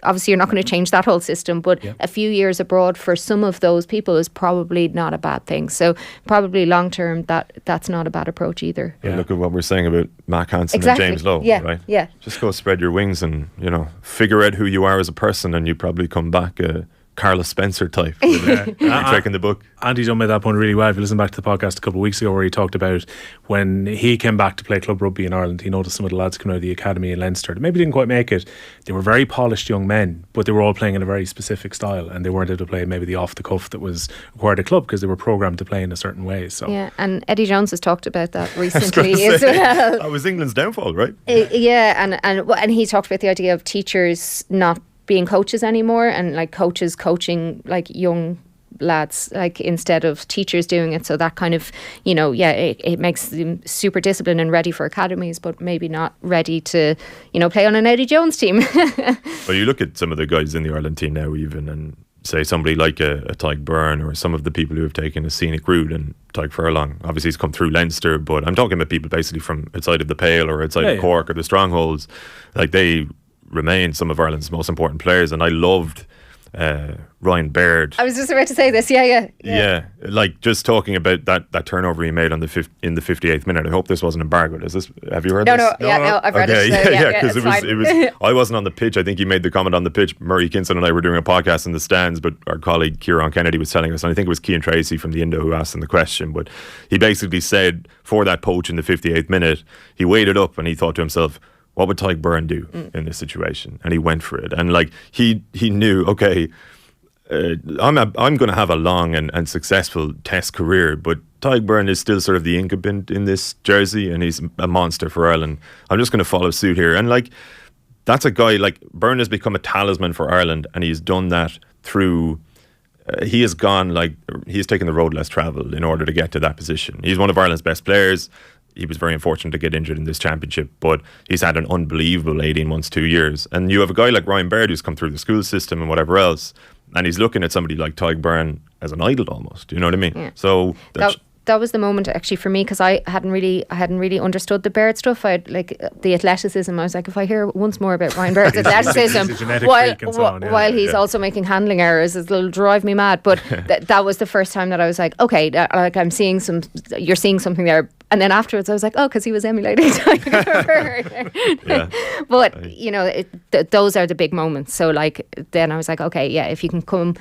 obviously you're not going to change that whole system, but a few years abroad for some of those people is probably not a bad thing. So probably long term that's not a bad approach either. Yeah. Look at what we're saying about Mac Hansen and James Lowe, right? Yeah. Just go spread your wings and, figure out who you are as a person, and you probably come back a Carlos Spencer type. Taking the book. Andy Dunn made that point really well. If you listen back to the podcast a couple of weeks ago, where he talked about when he came back to play club rugby in Ireland, he noticed some of the lads coming out of the academy in Leinster that maybe didn't quite make it. They were very polished young men, but they were all playing in a very specific style, and they weren't able to play maybe the off the cuff that was required at club, because they were programmed to play in a certain way. So and Eddie Jones has talked about that recently as well. That was England's downfall, right? And he talked about the idea of teachers not being coaches anymore, and like coaches coaching like young lads, like instead of teachers doing it. So that kind of, it makes them super disciplined and ready for academies, but maybe not ready to, play on an Eddie Jones team. Well, you look at some of the guys in the Ireland team now even, and say somebody like a Tyke Byrne, or some of the people who have taken a scenic route, and Tyke Furlong, obviously he's come through Leinster, but I'm talking about people basically from outside of the Pale or outside of Cork or the Strongholds. Like, they remain some of Ireland's most important players, and I loved Ryan Baird. I was just about to say this. Yeah. Like just talking about that turnover he made in the 58th minute. I hope this wasn't embargoed. Have you heard this? No, I've read it. Because it was. I wasn't on the pitch. I think he made the comment on the pitch. Murray Kinson and I were doing a podcast in the stands, but our colleague Kieran Kennedy was telling us, and I think it was Cian Tracy from the Indo who asked him the question. But he basically said for that poach in the 58th minute, he weighed it up and he thought to himself, what would Tadhg Beirne do in this situation? And he went for it. And like he knew, okay, I'm going to have a long and successful Test career, but Tadhg Beirne is still sort of the incumbent in this jersey, and he's a monster for Ireland. I'm just going to follow suit here. And like that's a guy, like Beirne has become a talisman for Ireland, and he's done that through. He has gone he's taken the road less travelled in order to get to that position. He's one of Ireland's best players. He was very unfortunate to get injured in this championship, but he's had an unbelievable 18 months, 2 years. And you have a guy like Ryan Baird who's come through the school system and whatever else, and he's looking at somebody like Tadhg Beirne as an idol almost. You know what I mean? Yeah. So that was the moment actually for me, because I hadn't really understood the Baird stuff. I'd like the athleticism. I was like, if I hear once more about Ryan Baird's athleticism while he's also making handling errors, it'll drive me mad. But that was the first time that I was like, okay, you're seeing something there. And then afterwards I was like, oh, because he was emulating Tadhg Beirne. But you know, those are the big moments. So like then I was like, okay, yeah, if you can come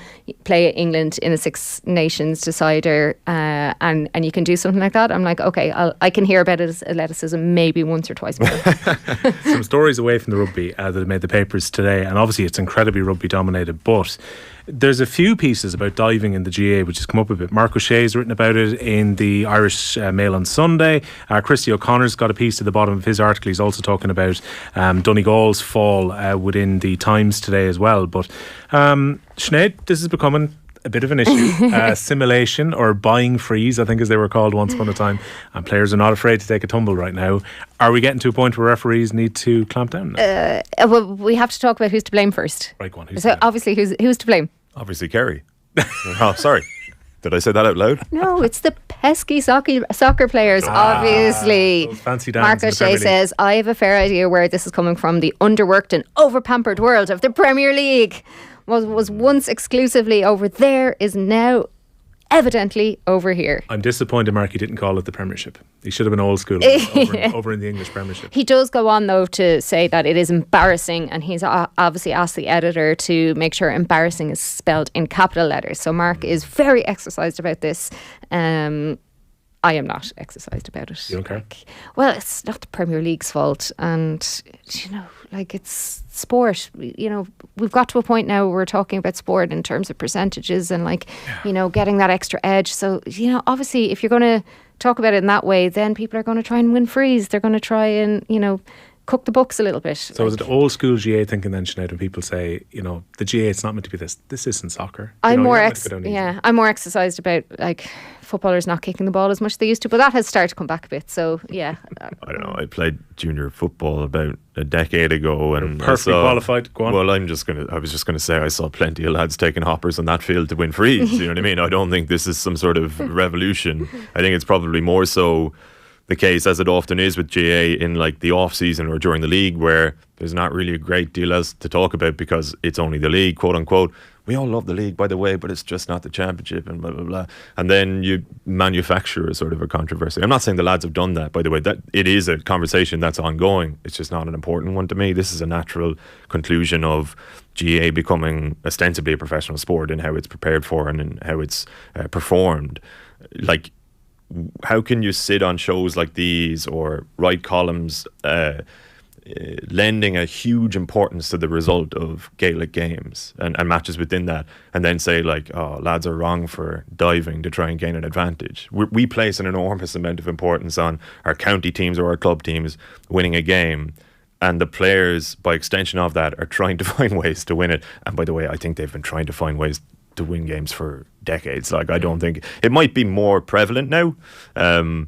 play England in a Six Nations decider and you can do something like that, I'm like, okay, I can hear about his athleticism maybe once or twice more. Some stories away from the rugby that have made the papers today, and obviously it's incredibly rugby dominated, but there's a few pieces about diving in the GAA which has come up a bit. Mark O'Shea's written about it in the Irish Mail on Sunday. Christy O'Connor's got a piece at the bottom of his article. He's also talking about Donegal's fall within the Times today as well. But Sinead, this is becoming a bit of an issue. Simulation or buying freeze, I think as they were called once upon a time, and players are not afraid to take a tumble right now. Are we getting to a point where referees need to clamp down now? Well, we have to talk about who's to blame first. Right, go on. Obviously who's to blame? Obviously Kerry. Oh, sorry. Did I say that out loud? No, it's the pesky soccer players, obviously. Those fancy Mark O'Shea says, I have a fair idea where this is coming from. The underworked and overpampered world of the Premier League was once exclusively over there, is now evidently over here. I'm disappointed Mark didn't call it the Premiership. He should have been old school over in the English Premiership. He does go on though to say that it is embarrassing, and he's obviously asked the editor to make sure embarrassing is spelled in capital letters. So Mark is very exercised about this. I am not exercised about it. You don't care? Well, it's not the Premier League's fault, and you know, like, it's sport. You know, we've got to a point now where we're talking about sport in terms of percentages and you know, getting that extra edge. So, you know, obviously if you're going to talk about it in that way, then people are going to try and win frees. They're going to try and, you know, cook the books a little bit. So is it old school GAA thinking then, Sinead, when people say, you know, the GAA, it's not meant to be this. This isn't soccer. I'm more exercised about like footballers not kicking the ball as much as they used to, but that has started to come back a bit. So yeah. I don't know. I played junior football about a decade ago, and perfectly qualified. Go on. Well, I was just gonna say I saw plenty of lads taking hoppers on that field to win frees. You know what I mean? I don't think this is some sort of revolution. I think it's probably more so the case, as it often is with GAA, in like the off season or during the league, where there's not really a great deal else to talk about because it's only the league, quote unquote. We all love the league, by the way, but it's just not the championship, and blah blah blah. And then you manufacture a sort of a controversy. I'm not saying the lads have done that, by the way. That it is a conversation that's ongoing. It's just not an important one to me. This is a natural conclusion of GAA becoming ostensibly a professional sport in how it's prepared for and in how it's performed. Like, how can you sit on shows like these or write columns lending a huge importance to the result of Gaelic games and matches within that, and then say like, oh, lads are wrong for diving to try and gain an advantage? We place an enormous amount of importance on our county teams or our club teams winning a game, and the players, by extension of that, are trying to find ways to win it. And by the way, I think they've been trying to find ways to win games for decades. Like, I don't think it might be more prevalent now.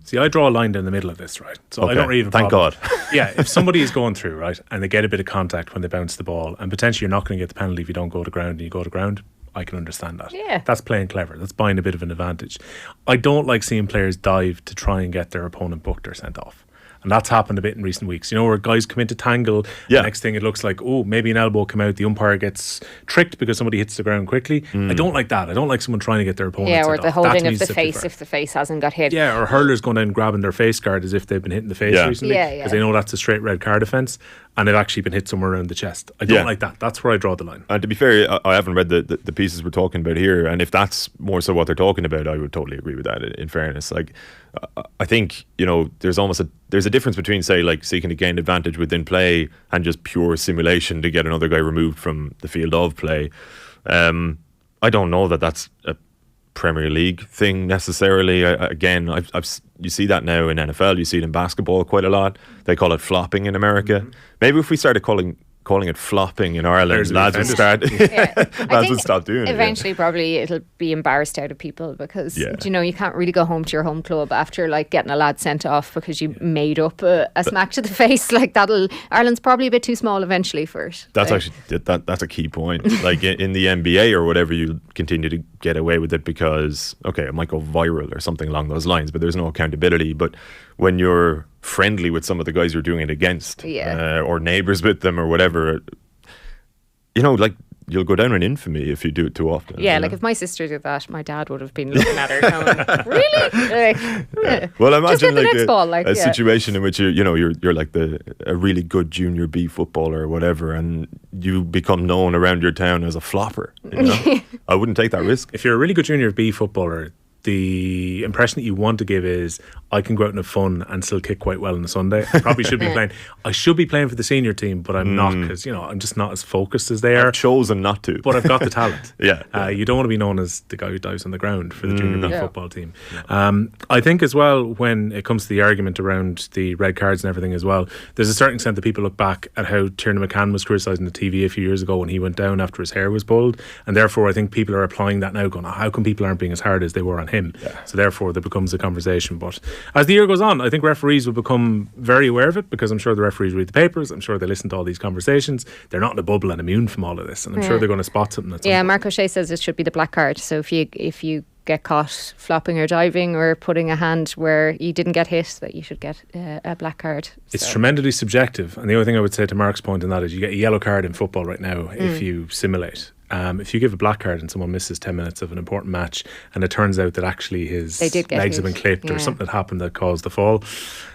See, I draw a line down the middle of this, right? So okay. I don't really have a Thank problem. God. Yeah, if somebody is going through, right, and they get a bit of contact when they bounce the ball, and potentially you're not going to get the penalty if you don't go to ground and you go to ground, I can understand that. Yeah. That's playing clever. That's buying a bit of an advantage. I don't like seeing players dive to try and get their opponent booked or sent off. And that's happened a bit in recent weeks. You know, where guys come into tangle, the next thing it looks like, oh, maybe an elbow come out, the umpire gets tricked because somebody hits the ground quickly. I don't like that. I don't like someone trying to get their opponent. Yeah, or the holding of the face if the face hasn't got hit. Yeah, or hurlers going down and grabbing their face guard as if they've been hit in the face recently. Because they know that's a straight red card offence and they've actually been hit somewhere around the chest. I don't like that. That's where I draw the line. And to be fair, I haven't read the pieces we're talking about here, and if that's more so what they're talking about, I would totally agree with that, in fairness. Like, I think, you know, there's a difference between, say, like seeking to gain advantage within play and just pure simulation to get another guy removed from the field of play. I don't know that that's a Premier League thing necessarily. You see that now in NFL. You see it in basketball quite a lot. They call it flopping in America. Maybe if we started calling it flopping in Ireland, lads would start. Lads would stop doing it. Eventually, probably it'll be embarrassed out of people because you know, you can't really go home to your home club after like getting a lad sent off because you made up a smack to the face. Like Ireland's probably a bit too small eventually for it. That's actually that's a key point. Like in the NBA or whatever, you continue to get away with it because it might go viral or something along those lines, but there's no accountability. But when you're friendly with some of the guys you're doing it against, or neighbours with them or whatever, you know, like, you'll go down in infamy if you do it too often. Yeah, like if my sister did that, my dad would have been looking at her going, really? Well, imagine like a situation in which you're like a really good junior B footballer or whatever, and you become known around your town as a flopper. You know? I wouldn't take that risk. If you're a really good junior B footballer, the impression that you want to give is, I can go out and have fun and still kick quite well on a Sunday. I probably should be playing. I should be playing for the senior team, but I'm not, because, you know, I'm just not as focused as they are. I've chosen not to. But I've got the talent. You don't want to be known as the guy who dives on the ground for the junior B football team. I think as well, when it comes to the argument around the red cards and everything as well, there's a certain extent that people look back at how Tiernan McCann was criticising the TV a few years ago when he went down after his hair was pulled, and therefore I think people are applying that now, going, how come people aren't being as hard as they were on him? So therefore there becomes a conversation. But as the year goes on, I think referees will become very aware of it, because I'm sure the referees read the papers, I'm sure they listen to all these conversations. They're not in a bubble and immune from all of this, and I'm sure they're going to spot something. Mark O'Shea says it should be the black card. So if you get caught flopping or diving or putting a hand where you didn't get hit, that you should get a black card. It's tremendously subjective, and the only thing I would say to Mark's point on that is you get a yellow card in football right now if you simulate. If you give a black card and someone misses 10 minutes of an important match and it turns out that actually his legs have been clipped or something that happened that caused the fall,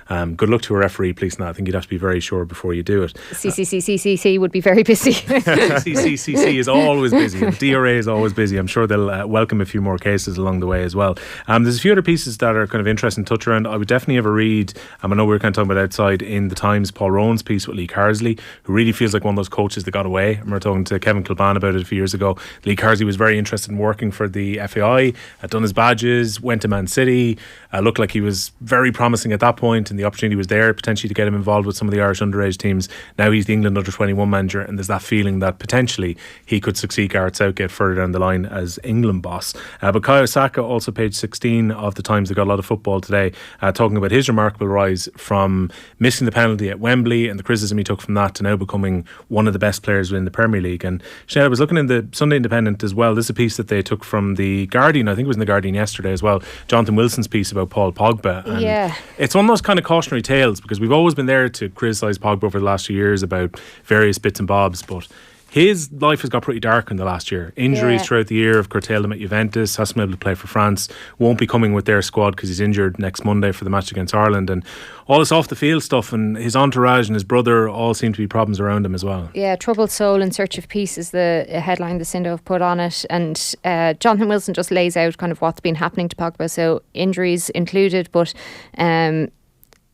good luck to a referee policing that. I think you'd have to be very sure before you do it. CCC would be very busy. CCC is always busy, and DRA is always busy. I'm sure they'll welcome a few more cases along the way as well. There's a few other pieces that are kind of interesting to touch around. I would definitely have a read. I know we were kind of talking about outside in the Times, Paul Rowan's piece with Lee Carsley, who really feels like one of those coaches that got away. And we were talking to Kevin Kilban about it a few years ago. Lee Carsley was very interested in working for the FAI, had done his badges, went to Man City, looked like he was very promising at that point, and the opportunity was there potentially to get him involved with some of the Irish underage teams. Now he's the England under-21 manager, and there's that feeling that potentially he could succeed Gareth Southgate further down the line as England boss. But Bukayo Saka, also page 16 of the Times, that got a lot of football today, talking about his remarkable rise from missing the penalty at Wembley and the criticism he took from that to now becoming one of the best players within the Premier League. And Sinead, I was looking in the Sunday Independent as well. This is a piece that they took from the Guardian. I think it was in the Guardian yesterday as well. Jonathan Wilson's piece about Paul Pogba. And it's one of those kind of cautionary tales, because we've always been there to criticise Pogba over the last few years about various bits and bobs, but his life has got pretty dark in the last year. Injuries throughout the year have curtailed him at Juventus, hasn't been able to play for France, won't be coming with their squad because he's injured next Monday for the match against Ireland, and all this off the field stuff, and his entourage and his brother all seem to be problems around him as well. Troubled soul in search of peace is the headline the Sindo have put on it, and Jonathan Wilson just lays out kind of what's been happening to Pogba. So injuries included, but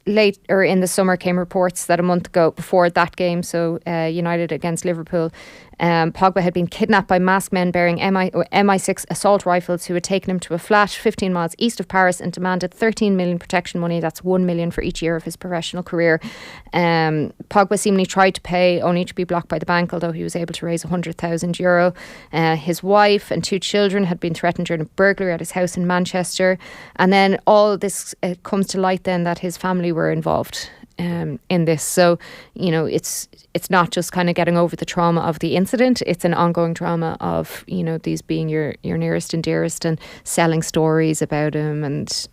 late or in the summer came reports that a month ago, before that game, so United against Liverpool, Pogba had been kidnapped by masked men bearing MI6 assault rifles who had taken him to a flat 15 miles east of Paris and demanded 13 million protection money. That's 1 million for each year of his professional career. Pogba seemingly tried to pay, only to be blocked by the bank, although he was able to raise €100,000. His wife and 2 children had been threatened during a burglary at his house in Manchester, and then all this comes to light then that his family were involved in this. So, you know, it's not just kind of getting over the trauma of the incident, it's an ongoing trauma of, you know, these being your nearest and dearest and selling stories about him and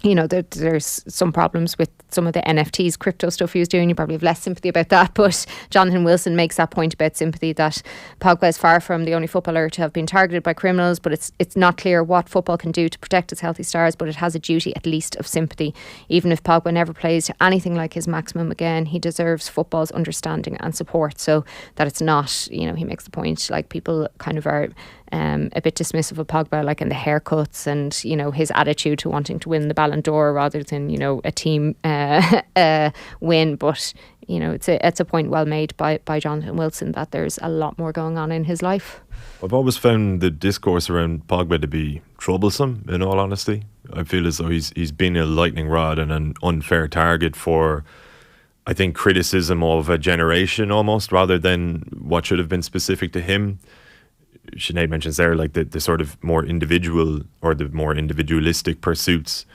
there's some problems with some of the NFTs, crypto stuff he was doing. You probably have less sympathy about that. But Jonathan Wilson makes that point about sympathy, that Pogba is far from the only footballer to have been targeted by criminals, but it's not clear what football can do to protect its healthy stars, but it has a duty at least of sympathy. Even if Pogba never plays to anything like his maximum again, he deserves football's understanding and support. So that it's not, he makes the point, like, people kind of are a bit dismissive of Pogba, like in the haircuts and, his attitude to wanting to win the Ballon d'Or rather than, a team win. But, it's a point well made by Jonathan Wilson that there's a lot more going on in his life. I've always found the discourse around Pogba to be troublesome, in all honesty. I feel as though he's been a lightning rod and an unfair target for, I think, criticism of a generation almost, rather than what should have been specific to him. Sinead mentions there, like, the sort of more individual or the more individualistic pursuits.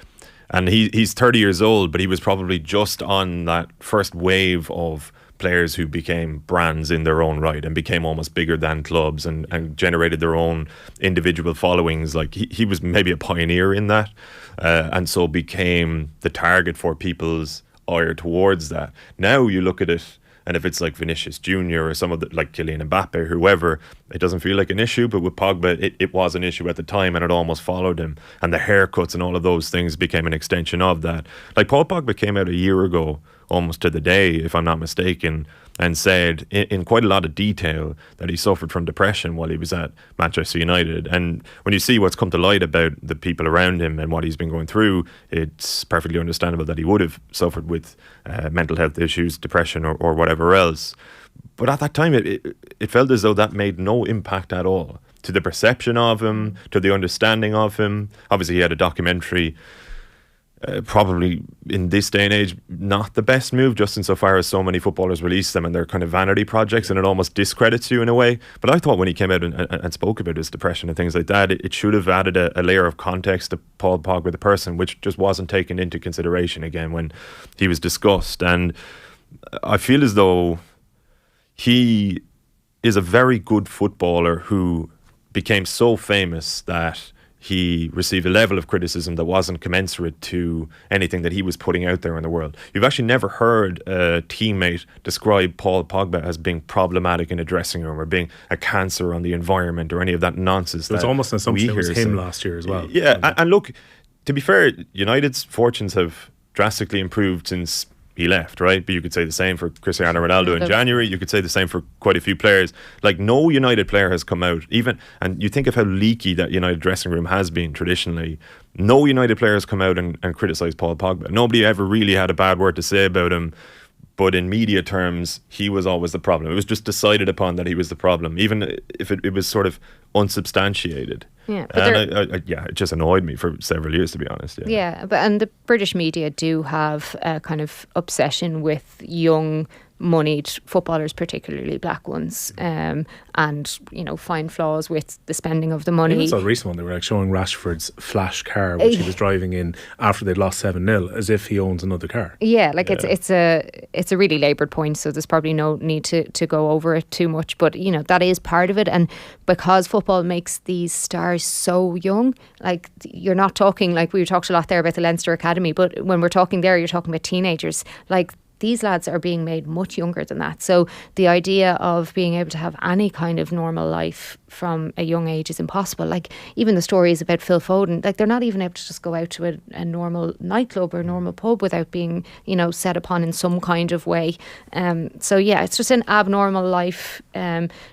And he's 30 years old, but he was probably just on that first wave of players who became brands in their own right and became almost bigger than clubs and generated their own individual followings. Like, he was maybe a pioneer in that, and so became the target for people's ire towards that. Now you look at it, and if it's like Vinicius Jr. or some of the, like Kylian Mbappe or whoever, it doesn't feel like an issue. But with Pogba, it was an issue at the time, and it almost followed him. And the haircuts and all of those things became an extension of that. Like, Paul Pogba came out a year ago, almost to the day, if I'm not mistaken, and said in quite a lot of detail that he suffered from depression while he was at Manchester United. And when you see what's come to light about the people around him and what he's been going through, it's perfectly understandable that he would have suffered with mental health issues, depression or whatever else. But at that time, it felt as though that made no impact at all to the perception of him, to the understanding of him. Obviously, he had a documentary. Probably in this day and age not the best move, just insofar as so many footballers release them and they're kind of vanity projects, and it almost discredits you in a way. But I thought when he came out and spoke about his depression and things like that, it should have added a layer of context to Paul Pogba the person, which just wasn't taken into consideration again when he was discussed. And I feel as though he is a very good footballer who became so famous that he received a level of criticism that wasn't commensurate to anything that he was putting out there in the world. You've actually never heard a teammate describe Paul Pogba as being problematic in a dressing room or being a cancer on the environment or any of that nonsense. It's almost an assumption it was him last year as well. Yeah, and look, to be fair, United's fortunes have drastically improved since he left, right? But you could say the same for Cristiano Ronaldo in January. You could say the same for quite a few players. Like, no United player has come out, even, and you think of how leaky that United dressing room has been traditionally. No United player has come out and criticised Paul Pogba. Nobody ever really had a bad word to say about him. But in media terms, he was always the problem. It was just decided upon that he was the problem, even if it was sort of unsubstantiated. Yeah, and it just annoyed me for several years, to be honest. And the British media do have a kind of obsession with young, moneyed footballers, particularly black ones, and find flaws with the spending of the money. Even so, the recent one, they were like showing Rashford's flash car, which he was driving in after they'd lost 7-0, as if he owns another car. It's a really laboured point, so there's probably no need to go over it too much. But that is part of it, and because football makes these stars so young, like, you're not talking, like, we talked a lot there about the Leinster Academy, but when we're talking there, you're talking about teenagers. Like, these lads are being made much younger than that. So the idea of being able to have any kind of normal life from a young age is impossible. Like, even the stories about Phil Foden, like, they're not even able to just go out to a normal nightclub or a normal pub without being, set upon in some kind of way. It's just an abnormal life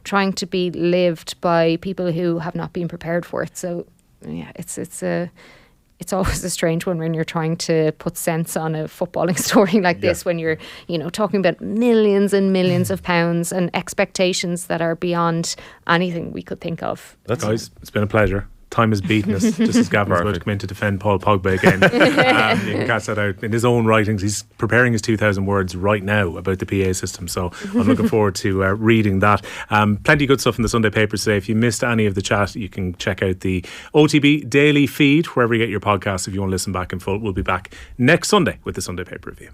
trying to be lived by people who have not been prepared for it. So it's always a strange one when you're trying to put sense on a footballing story like this, when you're, talking about millions and millions of pounds and expectations that are beyond anything we could think of. Guys, it's been a pleasure. Time has beaten us, just as Gavan's about to come in to defend Paul Pogba again. You can catch that out in his own writings. He's preparing his 2,000 words right now about the PA system, so I'm looking forward to reading that. Plenty of good stuff in the Sunday papers today. If you missed any of the chat, you can check out the OTB daily feed wherever you get your podcasts if you want to listen back in full. We'll be back next Sunday with the Sunday Paper Review.